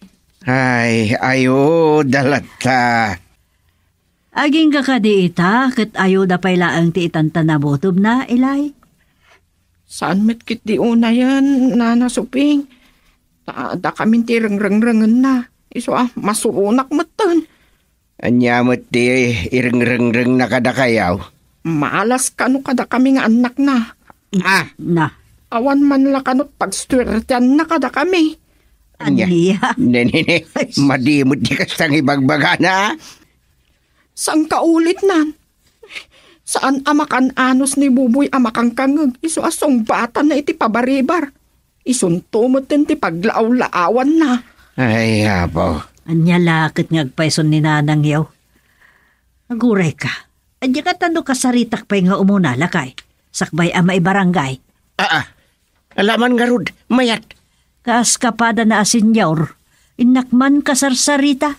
Ay, ayo dalata. Aging kakadi ita, kat ayuda pa'y laang ti itantanabutom na, ilay. Saan metkit di una yan, Nana Suping? Da kami ti reng-reng-rengen na. Iso masurunak matan. Anya mo ti ireng-reng-reng na kada kayaw. Malas kano kada kami nga anak na. Na. Awan man la kanot pagstwertian na kada kami. Anya? Nene, madimot di kastang ibagbaga na. Saan kaulit nan? Saan amakan anos ni Buboy amakang kangag? Iso asong bata na iti pabaribar. Isuntumot din ti paglaaw-laawan na. Ay, hapo. Anya lakit ngagpaison ni nanang yaw. Aguray ka. Anya ka tando kasaritak pa'y nga umuna lakay. Sakbay ama ibarangay. Alaman nga rod, mayat. Kaaskapada na asin yaw. Inakman kasarsarita.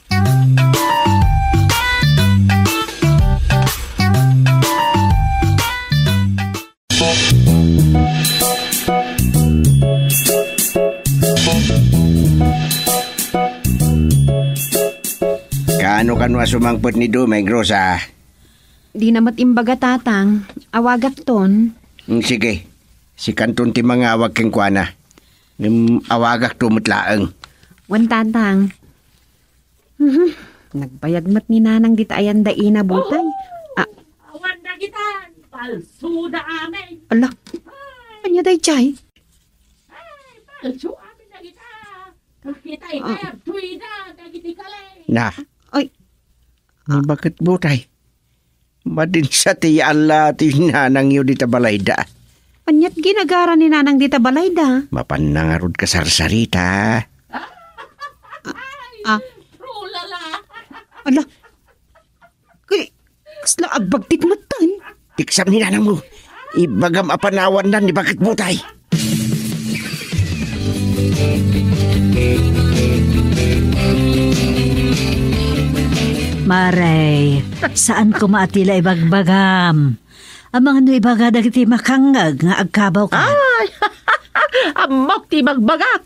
Kano sumangpot ni Dumay, Grosa? Di namat imbaga tatang. Awagak ton. Sige. Si kanton ti mga awag keng kuana. Awagak tumutlaang. Wan tatang. Nagbayagmat ni nanang dita ayan da ina butay. Awan na gitan. Palso na amin. Ala. Anya day chay? Palso amin na kita. Kakitay na tuwi na. Nagiti kalay. Na. Ay. Bakit butay? Madin sa ti Allah ti nanang yun dita balayda. Anyat ginagara ni nanang dita balayda. Mapanangarod ka sarsarita. Rulala. Ala. Kasla agbagtit matan. Tiksam ni nanang mo. Ibagam apanawan na ni bakit butay. Maray, saan ko maatila ibagbagam? Amang ano ibaga dagiti makangag nga agkabaw ka? Ay, amok ti magbagak.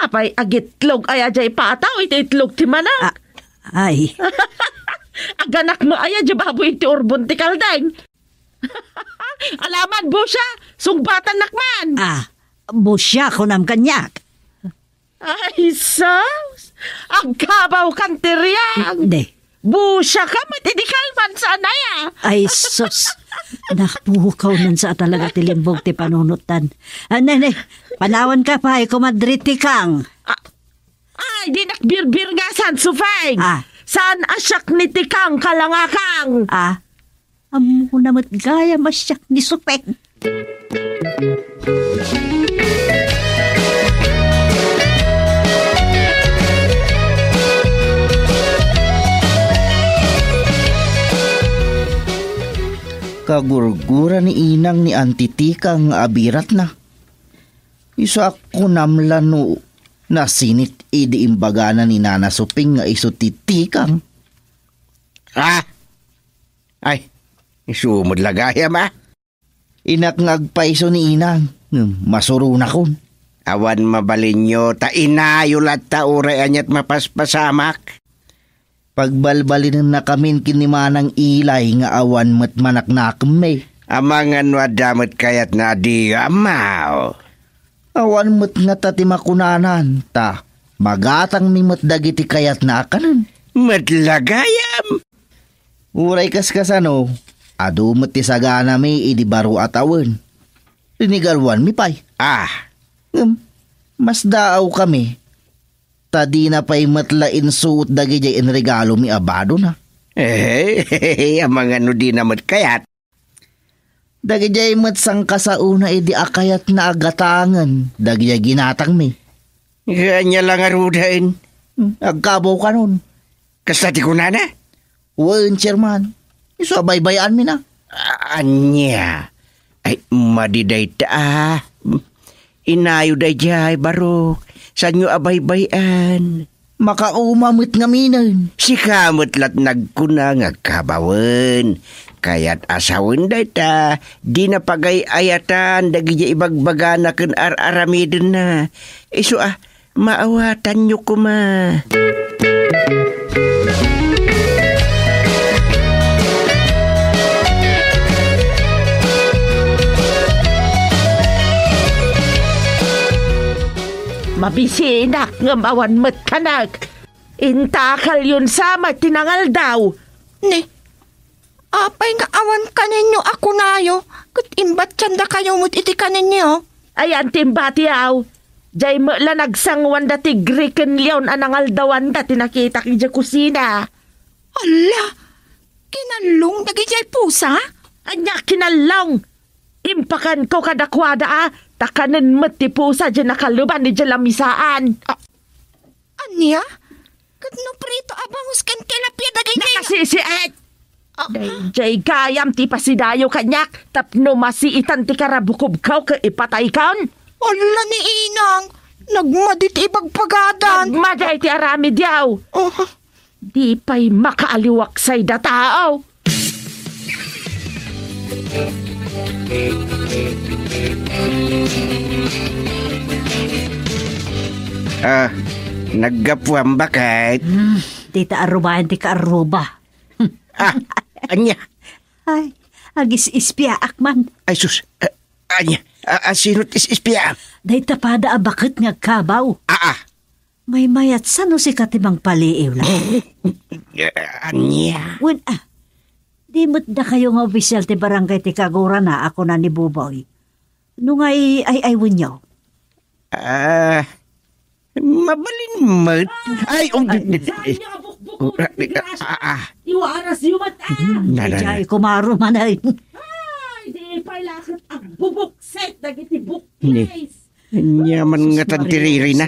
Apay agitlog aya jay pataw iti itlog ti manak. Ay. Aganak mo aya jay baboy ti urbon ti kaldeng. Alaman busya, sungbatan nakman. Busya ko nam kanyak. Ay, sus! Agkabaw kan ti riyan. Hindi. Busya ka, matidikal man sana ya. Ay, sus. Nakpuhukaw nun sa talaga tilimbog ti panunutan. Nene, panawan ka pa, kumadriti kang. Ay, di nakbirbir nga san, Sufeng. San asyak ni tikang kalangakang. Amo namat gaya masyak ni Sufeng. Kagurgura ni inang ni Antitika nga abirat na. Iso ako namlan no nasinit idi imbagana ni Nana Suping nga iso titikang. Ay, isumod lagayam Inak ngagpaiso ni inang. Masuro na kon. Awan mabalin nyo, ta inayo lat ta urayan at mapaspasamak. Pagbalbalin na kamin kinimanang ilay nga awan mat manaknakam may. Amangan wadamot kayat na di amaw. Awan mat nga tatimakunanan ta. Magatang ni mat dagiti kayat na akanan. Matlagayam. Uray kaskasano. Ado mat tisagana may idibaro at awan. Rinigalwan mi pay. Mas daaw kami. Tadi na pa'y matlain suot dagi jay in regalo mi abado na. Amang ano di namat kayat. Dagi jay matsang kasauna di akayat na agatangan. Dagi jay ginatang mi. Kanya lang arudain. Agkabaw ka nun. Kasati ko na na? Wan, chairman. Iso baybayan mi na. Anya. Ay, madiday ta Inayo day jay barok. Saan nyo abaybayan? Makaumamit nga minan. Si kamot lat nagkuna nga kabawan. Kaya't asawan day ta. Di na pagay-ayatan. Dagi ibagbaga na kan ar-aramidin na. Iso maawatan nyo kuma. Mabisinak nga mawan mat kanak. Intakal yun sama tinangal daw. Ni, apay nga awan ka ninyo ako nayo. Kat imbat tiyanda kayo mo't iti ka ninyo. Ayan timbati yaw. Jay mo la nagsangwan da tigriken liyon anangal dawan da tinakita ki dya kusina. Ala, kinalong dagi jay pusa? Anya kinalong. Impakan ko kadakwada takanan mat ti pusa dyan nakaluban di dyan lamisaan. Anya? Kat no prito abangus kan tilapia dagay jay. Nakasisiet! Jay gayam ti pasidayo kanyak tapno masiitan ti karabukob kaw ka ipatay kaon. Ala ni inang, nagmadit ibagpagadan. Nagmaday ti aramid yaw. Di pa'y makaaliwak say da tao. Naggapuan ba kahit? Di ta arubahan ti kaaruba. Anya? Ay, agis ispya akman. Ay sus, anya? Sino't ispiya? Day tapada abakit nga kabaw. May mayat sano si katimang paliiw lang. Anya? Wen di mo't na kayo nga opisyal ti barangay ti Kagura na ako na ni Buboy. Nung ay winyaw. Mabalin mat. Ay, Iwaras yung mata. Ay, kumaro man ay. Di pa lakot ang bubukset. Dagiti bukles. Nyaman nga tantiriri na.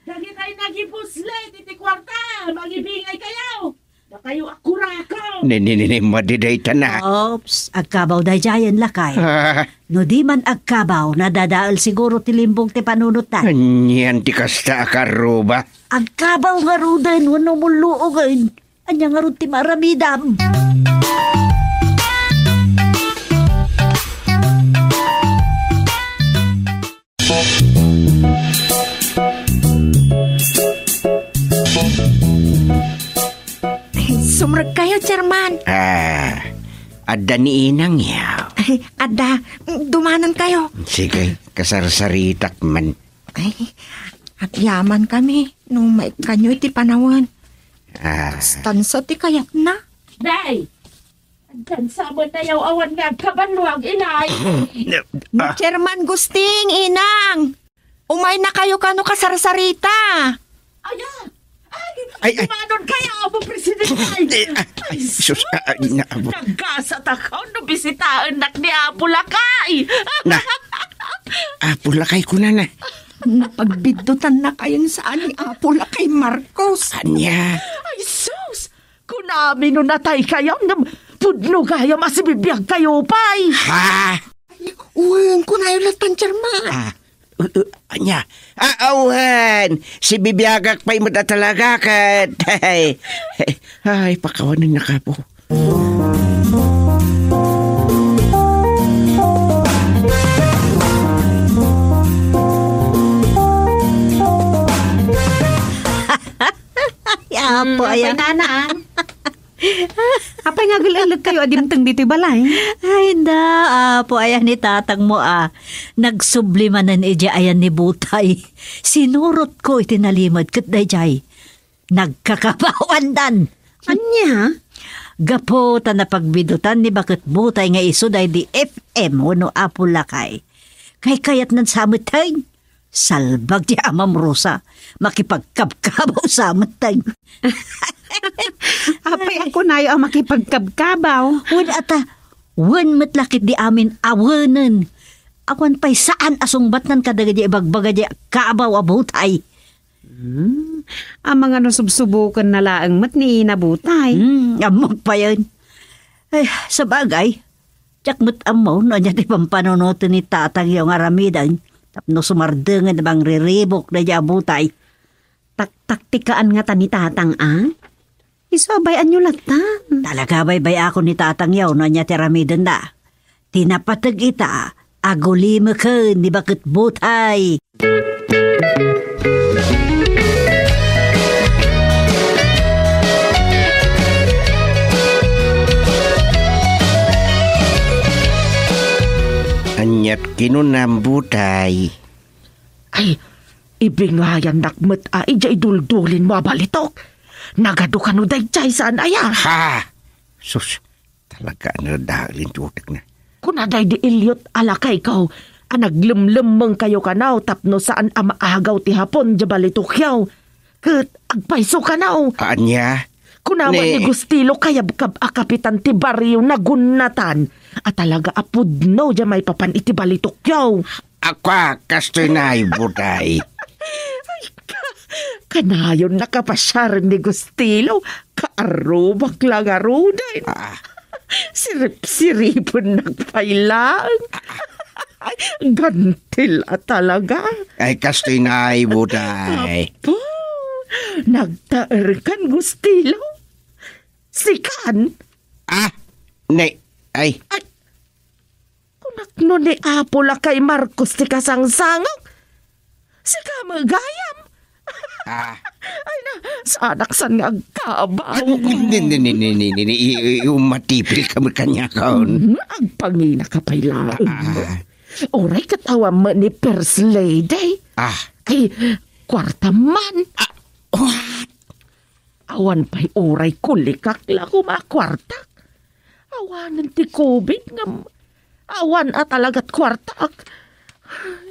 Dagitay nagibuslet. Iti kwarta. Magibingay kayo. Na kayo akurakaw. Madiday ta na. Oops, agkabaw da jayan lakay. No di man agkabaw, nadadaal siguro tilimbong ti panunutan. Anyan ti kasta akaruba. Agkabaw nga rudan, wano muluogan. Anya nga rin ti maramidam. Sumrag kayo, Chairman. Ada ni inang yaw. Ada, dumanan kayo. Sige, kasarsaritak man. Ay, at yaman kami. Nung may kanyo iti panawan. Stansa ti kayat na. Day! Andyan sa mo na yaw awan nga kabanwag, inay. Chairman Gusting, inang. Umay na kayo kano kasarsarita. Ayan! Ay, tumanon kaya abo, Presidente. Ay, sus, naabo. Nagkasat ako no bisitaan nak ni Apo Lakay. Apo Lakay ko na. Napagbidutan na kayong saan ni Apo Lakay Marcos. Anya? Ay, sus! Kunami no natay kayo, pudno kayo masibibiyag kayo pay. Ha? Uwan ko na yung latan, Chairman. Anya? Awan! Si bibiyagak pa'y mo na talaga kat. Ay, pakawanin na ka po. Apo, ayan. Nanaan. Apay nga gulalog kayo adimtang dito balay. Ay, apo, ayan ni tatang mo Nagsublimanan ija ayan ni Butay. Sinurot ko itinalimod kat dayjay. Nagkakabawandan. Anya? Gapo ta na pagbidutan ni bakit Butay nga iso day di FM wano apo lakay. Kay kayat nan samitay. Salbag di Amam Rosa. Makipagkabkabaw samitay. Apay ako na yung makipagkabkabaw. Wan ata, wan matlakit di amin awanan. Awan pa'y saan asungbat nan kadaga di ibagbaga di kaabaw abutay. Ang mga nasubsubukan na laang mat ni Inabutay. Amok pa yun. Ay, sa bagay, tsak mat amaw na niya di pampanonoto ni tatang yung aramidan. Tapno sumardengan na bang riribok na di abutay. Taktikaan nga ta ni tatang Isabayan nyo latan. Talaga bay ako ni tatang yaw na niya tiramidan na. Tinapatag ita, agulima ka ni bakit Butay. Anyat kinunam Butay. Ay, ibingayan nakmet ija iduldulin mo abalitok. Nagado ka no dayjay saan aya. Ha? Sus, talaga na dahilin tutak na. Kunaday di ilyot alakay kaw. Naglumlumang kayo kanaw tapno saan amaagaw ti hapon jabalitok yaw. Kat agpaiso kanaw. Anya? Kunaman ni Gustilo kayab kapitan ti baryo nagunatan. At talaga apudno dya may papan iti balitok yaw. Akwa, kastoy na ay Butay. Kanayon nakapasyar ni Gustilo. Kaarubak lang aruday. Sirip-siripon nagpailang. Gantil talaga. Ay, kastoy na ay Butay. Apo, nagtaer kan Gustilo. Sikan. Ay. Kunakno ni Apola kay Marcos ti kasangsangak. Sika magayam. Ay na, sa anaksan nga agkabaw. Umatipil ka mo kanya kaon. Ang pangina ka pa'y laon mo. Oray katawa mo ni First Lady. Ay, kwarta man. What? Awan pa'y oray kulikak la kumakwartak. Awanan ti COVID nga. Awan talaga't kwartak.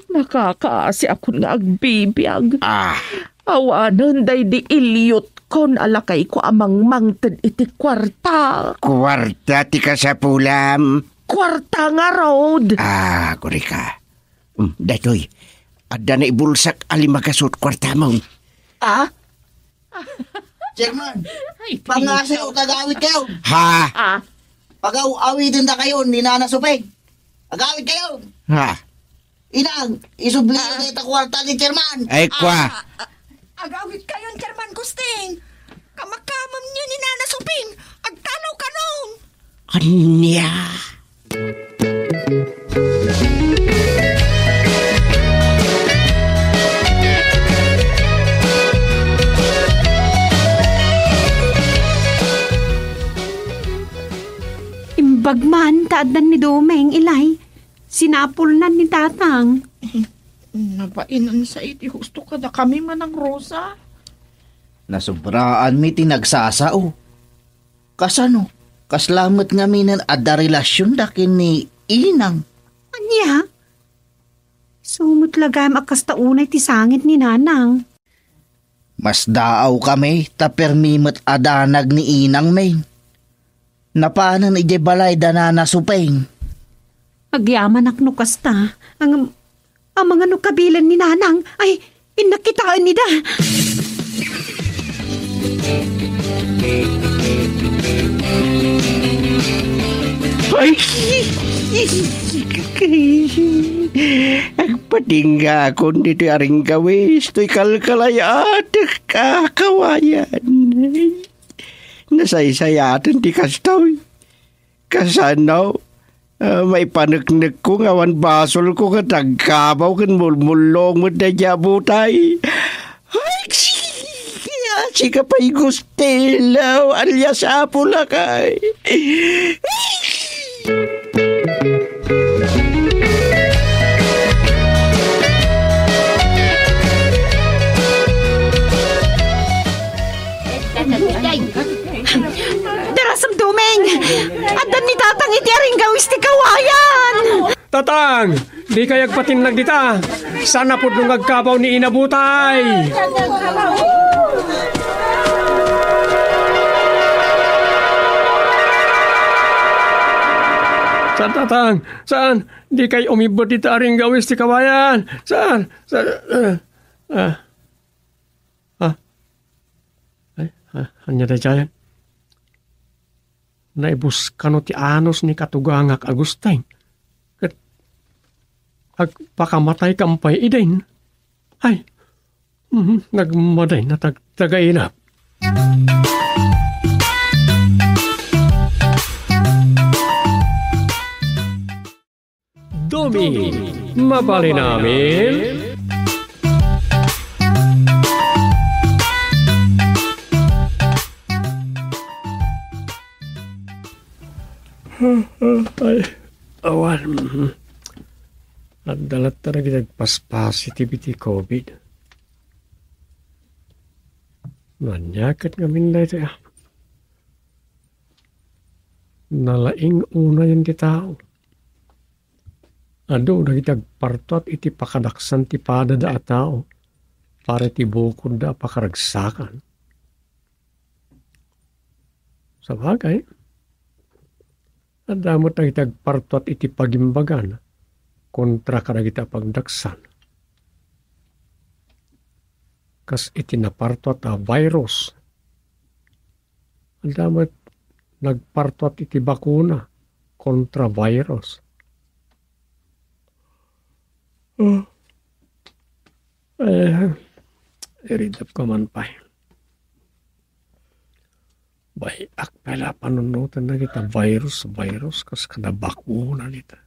Nakakaasi ako nga agbibiyag. Awanan day di ilyot kon alakay ko amang mangted iti kwarta. Kwarta ti ka sa pulam. Kwarta nga road. Kuri ka. Datoy, ada na ibulsak alimagasot kwarta mo. Chairman, pangasa o tagawit kayo. Ha? Pag-awitin na kayo ni Nana Supeng. Agawit kayo. Inang, isubli na ita kwarta ni Chairman. Ay, kwa. Agawit kayo, Chairman Gusting. Kamakamam niyo ni Nana Suping. Agtanaw ka noon. Anya? Imbagman, taadan ni Domeng, ilay. Sinapol na ni tatang. Nabainan sa iti husto kada kami manang Rosa. Nasubraan mi tinagsasao. Kasano? Kaslamat nga minan adda relasyon dakin ni Inang. Anya? Sumut lagam akas taunay ti sangit ni Nanang. Mas daaw kami tapermimot adanag ni Inang may. Napaanan ije balay danana Supeng. Agyaman akno kasta. Ang mga nukabilan ni Nanang ay inakitaan nida. Ay! Agpatingga akong dito aring gawis. To'y kalkalayat kakawayan. Nasaysayatan ti kastaw. Kasanaw, may panagnak ko ngawan basol ko katagkabaw kan mulmulong mo na jabutay. Ay, si kapay gustilaw alias apula kay. Darasam dumeng! Adan ni tatang iti aring gawis ti kawayan! Tatang, di kayag patinag dita. Sana po nung agkabaw ni inabutay. Saan, tatang? Saan? Di kayo umibot dito aring gawis ti kawayan. Saan? Hanya da jayan. Naibus kano ti anos ni katugangak Agustay. Agpakamatay kampay idain. Ay, nagmaday na tagailap. Domi, mabali namin. Ay, awan. Nagdalat talaga nagpas-positivity COVID. Nanyakat ngamin na ito. Nalaing una yung ti tao. Ado, nagitagpartot iti pakadaksan ti pada da tao. Para ti bukod da pakaragsakan. Sa bagay, adamot nagitagpartot iti pagimbagan. Kontra ka na kita pagdaksan. Kas itinapartot a virus. Ang damat nagpartot iti bakuna kontra virus. Iridap ko man pa. Bayak pala panunutan na kita virus kas kada bakuna nita.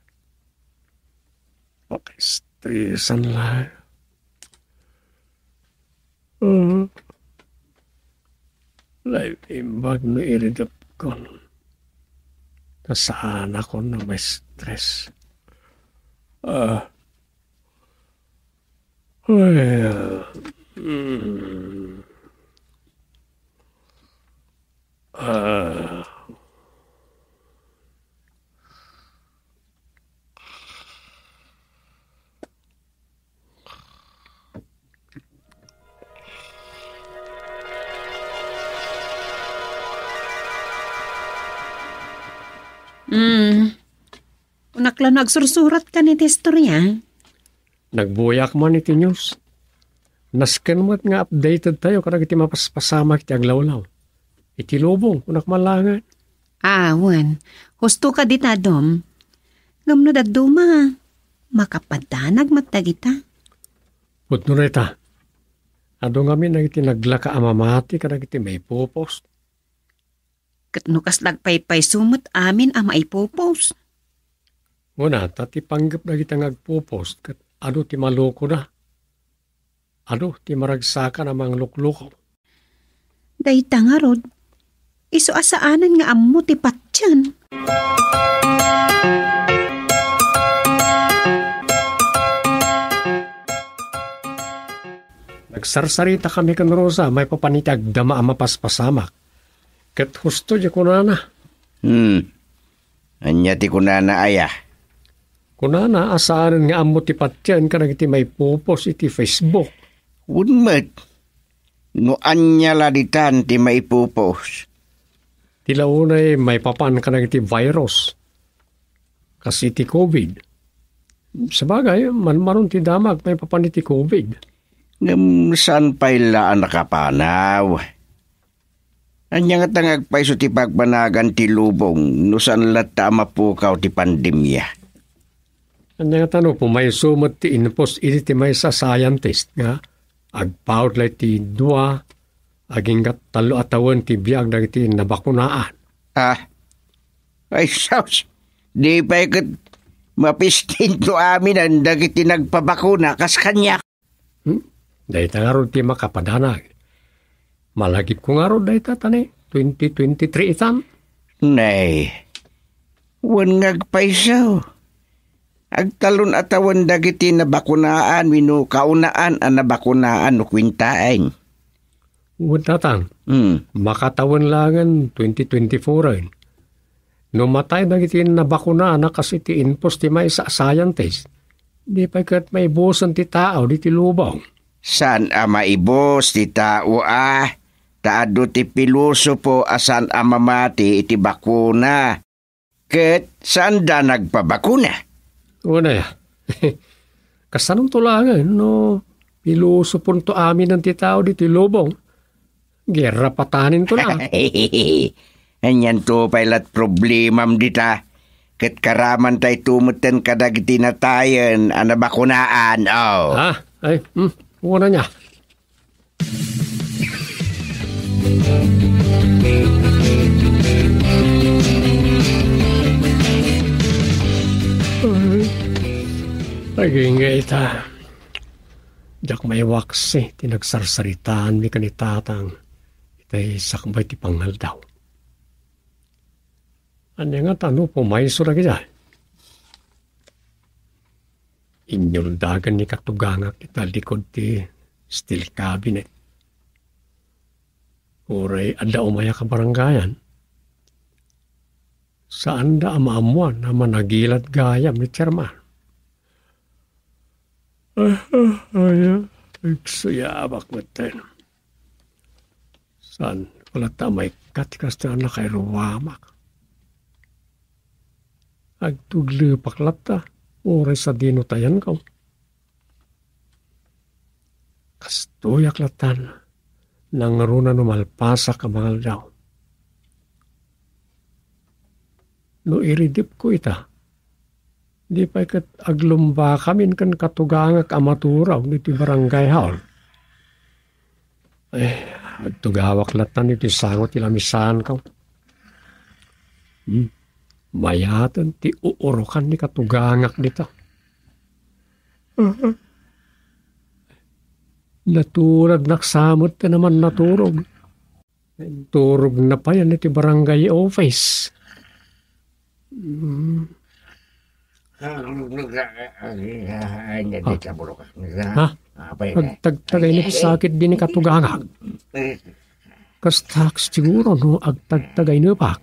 Okay, stresan lang. Life imbag na iridap ko. Nasaan ako na may stress. Unakla nagsursurat ka ni istorya. Nagbuyak man iti news. Nasken mo't nga updated tayo karag iti mapaspasamak iti aglawlaw. Iti lubong, unak malangan. Awan, husto ka dita, Dom. Ngamno da duma, makapadanag matagita. Putno na ita. Ado nga min iti naglaka amamati karag iti may popost. Katnukas lagpaypay sumot amin ama ipopost. Muna, tati panggap na kita ngagpopost kat ado ti maloko na. Ado ti maragsaka na mga lukloko. Dahita nga rod, iso asaanan nga ammo ti patyan. Nagsarsarita kami kan Rosa, may papanitag dama ama paspasamak. Kat husto di kunana. Anya ti kunana ayah. Kunana, asaanan nga ammo ti patyan karag iti may popos iti Facebook. Unmet. No anya laditan ti may popos. Tilaunay may papan karag iti virus. Kasi iti COVID. Sabagay, manmaron ti damag may papan iti COVID. Ngam saan pa ilaan nakapanaw? Anya nga tangagpaiso ti pagpanagan ti lubong no saan lata mapukaw ti pandemya. Anya nga tanong, may sumot ti inpos iti ti may sa scientist nga agpaut lay ti dua aging talo atawan ti biyag dagiti nabakunaan. Ay saus, di pa ikat mapistin to amin ang dagiti nagpabakuna kas kanya. Dahil tangarod ti makapadanag. Malagip ko nga ro dahil tatani, 2023 itan. Nay, wan ngagpaisaw. Agtalon atawan dagiti nabakunaan, wino kaunaan ang nabakunaan no kwintaan. Wan tatang, makatawan langan 2024 rin. Numatay dagiti nabakunaan na kasi ti inpos ti may sa scientist. Di pa kat may busan ti tao di ti lubong. San maibos ti tao taado ti pilosopo asan mamati iti bakuna. Ket saan da nagpabakuna? Una ya. Kasanong tulangan no pilosopon to amin ng ti tao di ti lubong. Gera patanin to lang. Anyan to pailat problemam dita. Ket karaman tay tumutan kadag tinatayan ana bakunaan. Ay, una niya. Pagingay ita. Diyak may waksi, tinagsarsaritaan mi kanitatang itay sakbay ti pangal daw. Anya nga tano pumayso lagi dyan. Inyuldagan ni katugangak kita likod ti steel cabinet. Uray ada umaya ka baranggayan. Saan da amaamuan na managilat gayam ni chairman? Nagsuyabak mo tayo. Saan wala tamay katikas na nakairuwamak. Agtuglupak lata. Uray sa dinutayan ko. Kastuyak latan. Nangaruna numalpasa ka mangal daw. No iridip ko ita. Di pa ikat aglumba kamin kan katugangak amaturaw niti barangay hall. Agtugawak latan iti sangot ilamisan ko. Mayatan ti uurokan ni katugangak dito. Naturag naksamot ka naman naturog. Turog na pa yan iti barangay office. Agtagtagay ni sakit din ni katugangak. Kastaks siguro no agtagtagay ni pak.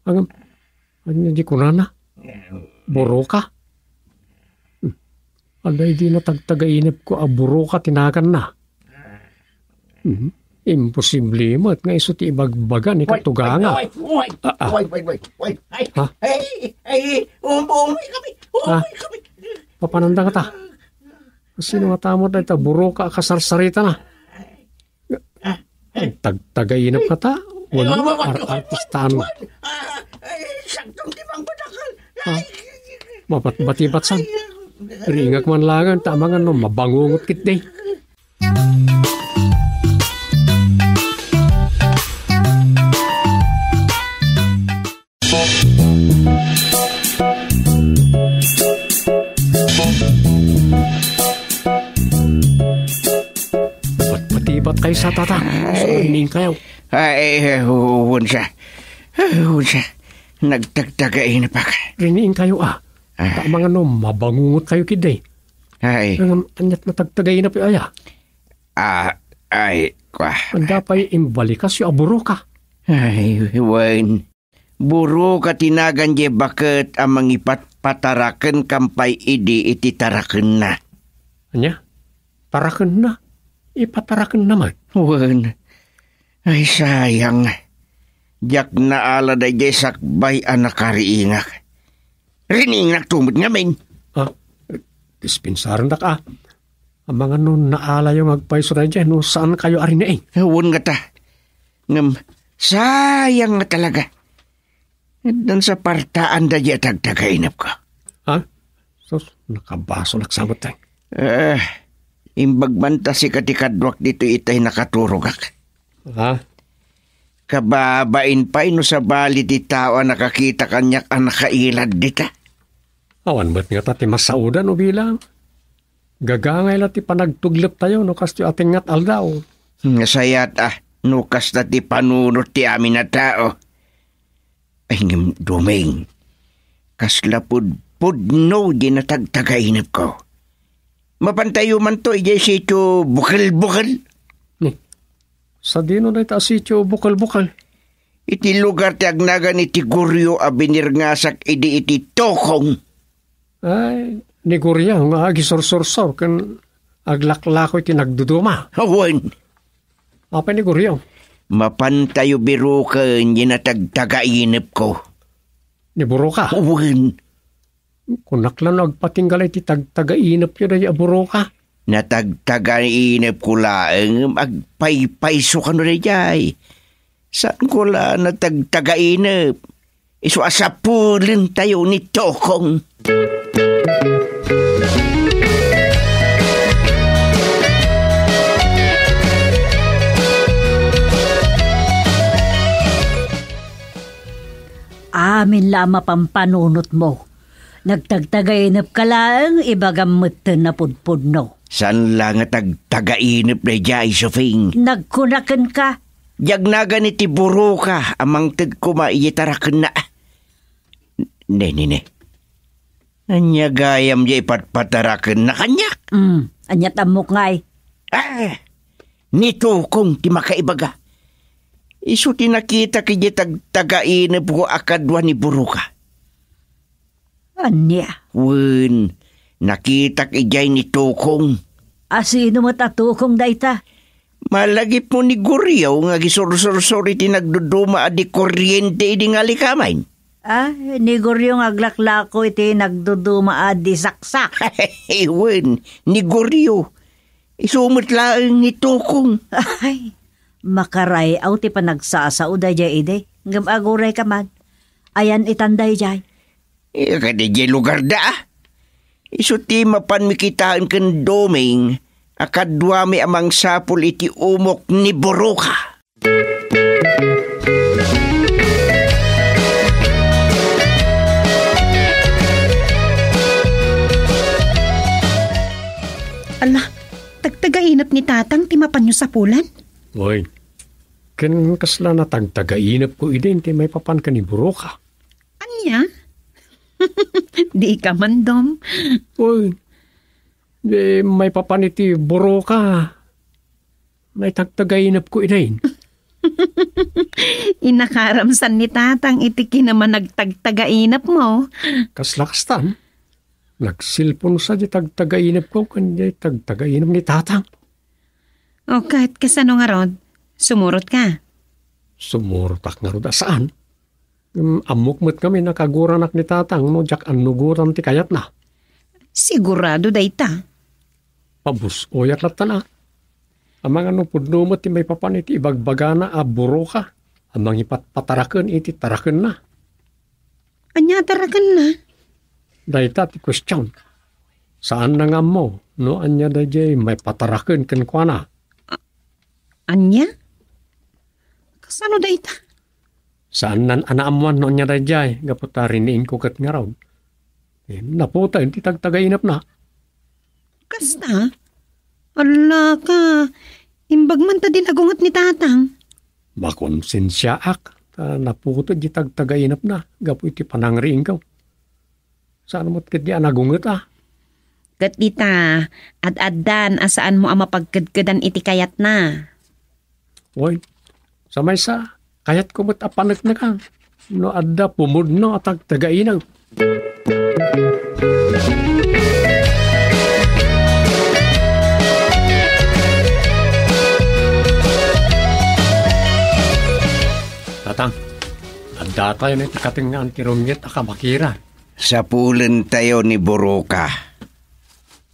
Ang di ko na buro ka. Alay di na tagtagainip ko buro ka tinakan na. Imposible mo at nga iso ti ibagbaga ni katuganga. Wait. Umuwi kami. Papananda ka ta. Sino nga tamo na ito? Buro ka kasarsarita na. Tagtagainip ka ta. Wala artistahan mo. Saktong timang badakal. Mabatibatan. Ringak man langan, tamangan no, mabangungot kit day. Patibat kayo sa tatang. Ining kayo. Huwag siya. Nagtagtagay na pa ka. Riniing kayo Tamangan no, mabangungot kayo kiday. Anyat na tagtagay na pa aya. Anda pa'y imbalikas yung buro ka. Wan. Buro ka tinagan je bakit amang ipataraken kampay idi ititaraken na. Anya? Taraken na? Ipataraken naman. Wan. Ay sayang. Jak na ala da je sakbay anak kariingak. Riningak tumot ngamin. Dispensaran na ka. Ang mga nun naala yung magpaiso na dyan, no, saan kayo arin na Huwag nga ta. Sayang nga talaga. Dan sa partaan da diya tagtagainap ko. Ha? Sus, nakabaso nagsamot tayo. Imbagmanta si katikadwak dito itay nakaturugak. Ha? Kababain pa ino sa bali di tao nakakita kanyak ang nakailad dita. Awan ba't nga tati masaudan o bilang? Gagangay lati panagtuglip tayo no kas ti ating ngat aldaw. Sayat nukas na ti panunot ti amin na tao. Ay ngam duming. Kasla pudno di natagtagainap ko. Mapantayo man to ijay sityo bukal-bukal. Sa dino na ita sityo bukal-bukal. Iti lugar ti agnagan iti guryo abinirngasak idi iti tokong. Ay, ni Gurya, nga agisorsor-sor kan aglaklako iti nagduduma. Awan. Apa ni Gurya? Mapantayo biro ka niya natagtagainip ko. Ni buro ka? Awan. Kunaklan agpatinggal iti tagtagainip yun ay aburo ka. Natagtagainip ko lang, magpaypayso ka na jay. Saan ko lang natagtagainip? Iso asapulin tayo ni Tokong. Amin lama pampanunot mo. Nagtagtagainip ka lang, ibagamot na pudpudno. San lang nga tagtagainip na jay, Sofing? Nagkunakan ka. Yagnagan iti buro ka, amang tagkuma iyitarakan na. Ne. Anyagayam jay patpatarakan na kanya. Anyat amok ngay. Nito kong ti makaibaga. Isu tinakita kaya tagtagainip ko akadwa ni buro ka. Anya? Wen, nakita kijay ni Tukong. Sino mo tatukong dayta? Malagip mo ni Guryaw nga gisor-sor-sor iti nagduduma adi kuryente iti nga likamain. Ni Guryaw nga aglaklako iti nagduduma adi saksak. Wen, ni Guryaw. Isumot lang ni Tukong. Ay, makaray aw ti panagsasao dayjay ide. Ngam aguray ka man. Ayan itanday jay. Kada jay lugar da. Isu ti mapan mikitaan kan doming, akadwa mi amang sapul iti umok ni Boroka. Ala, tagtagainap ni tatang ti mapan nyo sa pulan? Oy, kan kasla na tagtagainap ko idin ti may papan ka ni Boroka. Anya? Di ka man, Dom. Uy, may papaniti buro ka. May tagtagainap ko inayin. Inakaramsan ni tatang itiki naman nagtagtagainap mo. Kaslakstan, nagsilpon sa di tagtagainap ko kanya tagtagainap ni tatang. O kahit kasano nga rod, sumurot ka. Sumurot nga rod saan? Amukmat kami nakaguranak ni tatang no jak anuguran ti kayat na. Sigurado dayta. Pabus oyat lat na. Amang ano pudnumot ti may papan iti ibagbagana buro ka. Amang ipatpataraken iti taraken na. Anya taraken na? Dayta ti question. Saan na nga mo? No anya dayjay may pataraken ken kuana. Anya? Kasano dayta? Saan nan anaamuan no niya dayjay, gaputa riniin ko kat nga raw. Naputa, hindi tagtagainap na. Kasta? Ala ka, imbag man ta din agungat ni tatang. Makonsensya ak, naputa di tagtagainap na, gapu iti panangriin ko. Saan mo't kat di anagungat Kat ita, ad-addan asaan mo ang mapagkadkadan iti kayat na. Oy, samay sa, kayat ko mo't apanak na kang. No adda pumudno at tagtagainang. Tatang, adda tayo na itikating nga antirumyet akamakira. Sa pulen tayo ni Boroka.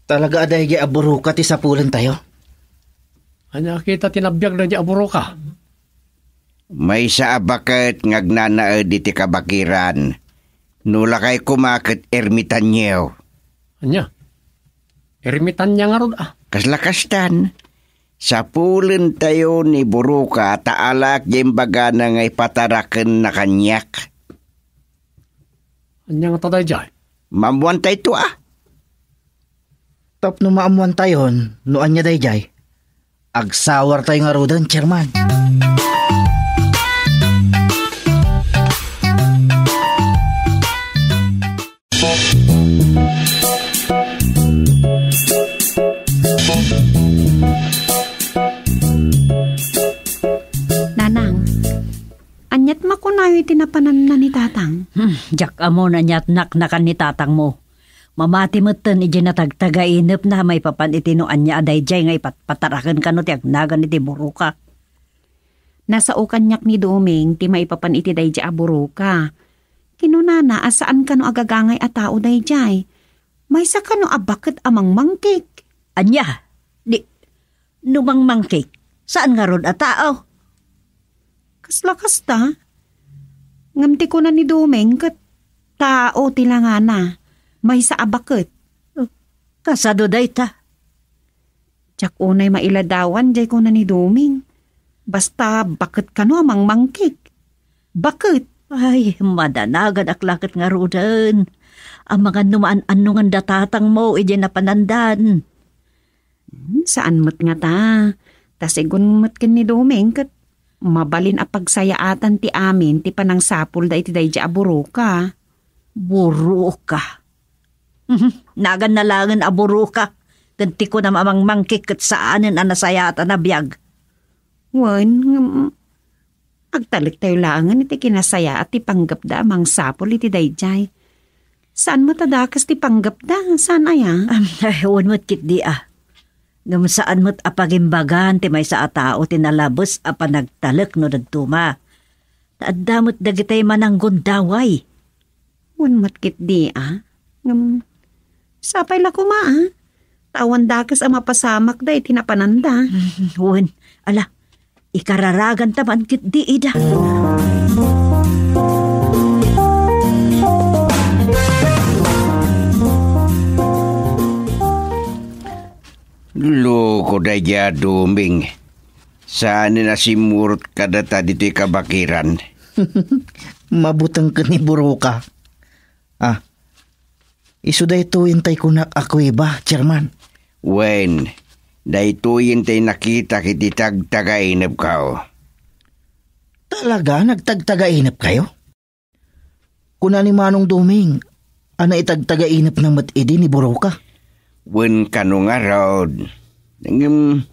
Talaga aday di Boroka ti sa pulen tayo? Anya kita tinabiyag na di aburo ka. May sa abakat ngagnanaad iti kabakiran. Nula kay kumakit ermitan niyo. Anya? Ermitan niya nga ron Kaslakastan. Sa pulen tayo ni Buruka taalak jembaga na ngay pataraken na kanyak. Anya nga taday jay? Mamuan tayo to Tap no maamuan tayon, no anya dayjay. Agsawar tayo nga rodan, chairman. Nanang, anyat makunayo tinapanan na ni tatang. Jak amo na nyat naknakan ni tatang mo. Mamati mo ten iji natagtagainip na may papan itinuan niya aday jay nga ipatarakan ka no ti agnagan iti Buruka. Nasa ukanyak ni Doming ti maipapan iti dayjay a Buruka. Kinunana asaan ka no agagangay a tao dayjay. May sa ka no abakit amang mangkik. Anya? Numang mangkik? Saan nga ron a tao? Kaslakas ta. Ngamti ko na ni Doming kat tao tilangana. May sa abakit. Kasado day ta. Tsak unay mailadawan jay ko na ni Doming. Basta bakit ka no amang mangkik? Bakit? Ay, madanagan aklakit nga rudan. Ang mga numaan-anungan datatang mo, ije na panandan. Saan mo't nga ta? Tasigun mo't kin ni Doming kat mabalin a pagsayaatan ti amin ti panang sapul da iti dayjay a Buruka. Buruka. Nagan na langan a Buruka. Ganti ko na mamang mangkik at saanin ang nasayatan na biyag. Wan, agtalik tayo langan iti kinasaya at ipanggap da amang sapul iti dayjay. Saan mo tadakas ti panggap da? Saan aya? Ay, huwag mo't kit di Ngam saan mo't apagimbagan ti may sa atao tinalabos a panagtalak no nagtuma. Taadamot dagitay mananggon daway. Wan matkit di Ngam, sapay la kuma Tawan dakas ang mapasamak da itinapananda. Huwag, ala, ikararagan taman kit di ida. Loko daya Doming. Saan na simurot ka data dito kabakiran? Mabutang ka ni Buruka. Isu daytoy tay kunak ako iba, chairman. Wen, daytoy tay nakita kiti tagtagainap kao. Talaga nagtagtagainap kayo? Kuna ni Manong Doming, ana itagtagainap ng matidi ni Buruka? Wen kano nga raod. Nangim,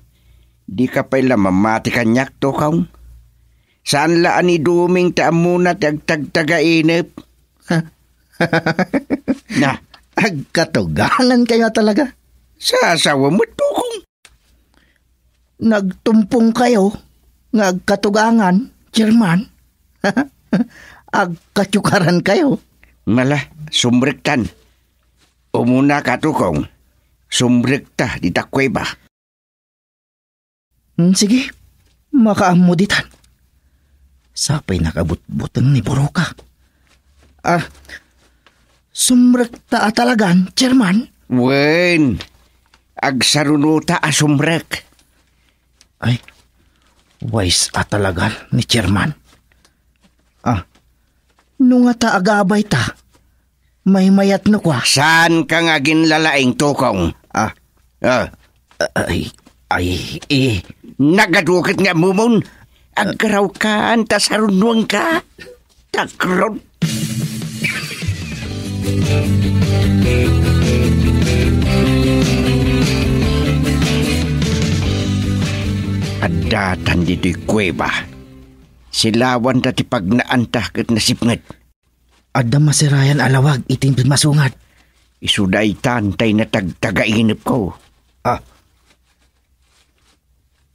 di ka pala mamati kanyak to kaong. Saan laan ni Doming taamuna tagtagainap? Na, agkatuganan kayo talaga. Sa asawa mo to kong. Nagtumpong kayo, ngagkatugangan, chairman. Agkatyukaran kayo. Mala, sumrektan. Umuna ka to kong. Sumrekta di takway ba? Sige, makaamuditan. Sapay nakabutbutang ni Buruka. Sumrekta talagan, chairman? Wen, agsarunuta sumrek. Ay, wise talagan ni chairman. Nung ata agabay ta, may mayat no kwa. Saan ka nga ginlalaing tukong? Nagadukit nga mumon. Agkaraw ka, antasarunwang ka. Takron. Adatan dito'y kuweba. Silawan dati pag naantah kat nasipngat. Adda masirayan alawag itin masungat. Isuday tantay na tagtagainip ko.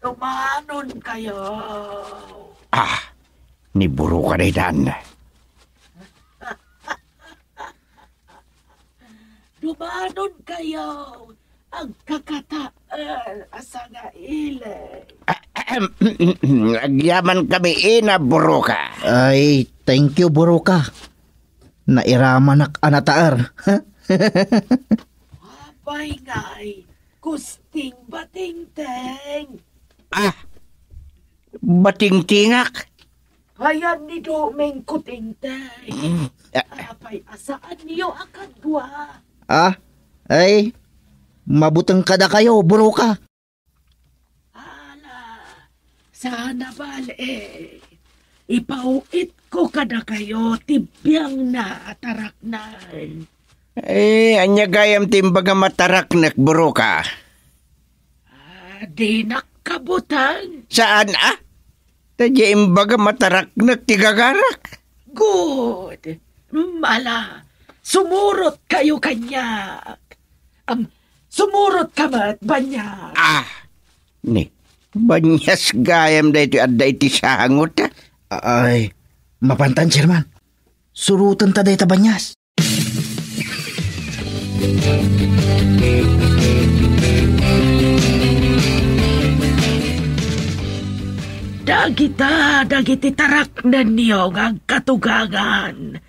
Tumanon kayo. Ni Buruka na idan. Tumanon kayo. ang kakataan asa nga ile. Agyaman kami ina, Buruka. Ay, thank you, Buruka. Nairaman ak anataar. Abay ngay, kusting bating-teng. Bating-tingak. Hayan ni Domeng kuting-teng. Abay, asaan niyo akad dua? Ay, mabutang kada kayo, Buruka. Sana bale, ipauit ko kada kayo, tibiyang na ataraknan. Anya gayam timbaga mataraknak, Buruka. Di nakabutan. Saan Tadya imbaga mataraknak tigagarak. Good. Mala, sumurot kayo kanyak. Sumurot ka mat, banyak. Ni. Banyas gayam da ito adda iti sangot. Ay, mapantan, Chairman. Surutan ta da ita banyas. Dagiti taraknan niyo ng katugangan.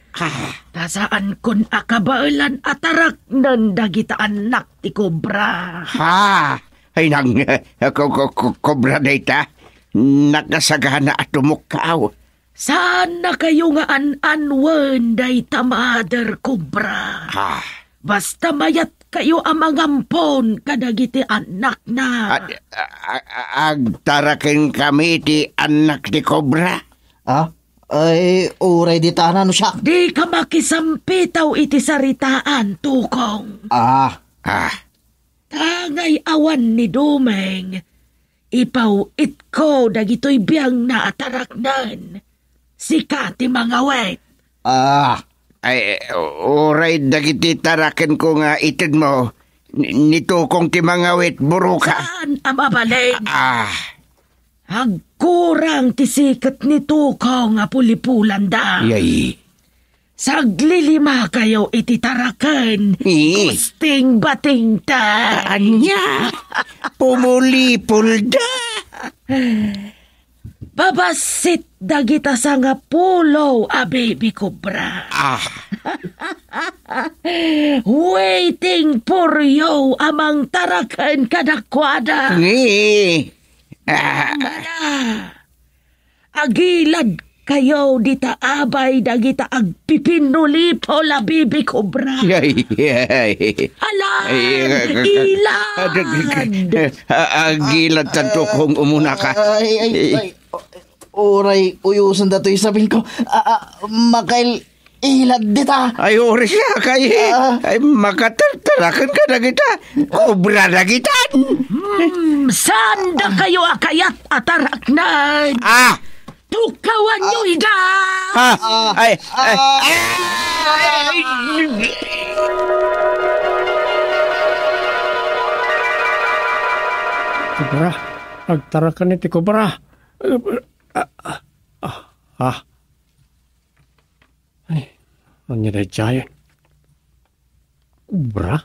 Tasaan kun akabailan ataraknan dagita anak ti kobra. Ay nang kobra na ita. Nakasagana at tumukaw. Saan na kayo nga an-anwan day tamader kobra? Basta mayat kayo amangampon kadagiti anak na. Agtarakin kami ti anak ti kobra. Ay, uray di tanan siya. Di ka makisampitaw iti saritaan, tukong. Tangay awan ni Domeng. Ipauit ko dagito'y biyang na ataraknan. Sika ti mga wet. Ay, uray dagiti tarakin ko nga itid mo. Nito kong ti mga wet, Buruka. Saan ang mabaling? Hagkurang ti sikat ni Tukaw nga pulipulan da. Yay. Saglilima kayo iti tarakan. Kusting bating ta. Anya? Pumulipul da. Babasit dagita sa nga pulo a baby kobra. Waiting for you amang tarakan kadakwada. Agilad kayo dita abay dagita agpipinnulipo la bibi kobra. Alad! Ilad! Agilad tanto kong umuna ka. Ay. Uray, uyusan dato'y sabihin ko. Makail ilad dita. Ay, uri siya kay. Ay, makatartarakan ka na kita. Kobra na kita. Saan na kayo akayat ataraknan? Tukawan nyo ida! Kobra, agtarakan iti kobra. Ay, ang yun ay giant. Kobra?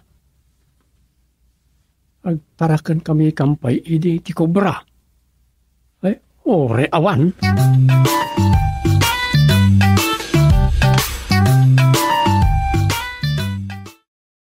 Agtarakan kami kampay idi iti kobra. Ay, ore awan.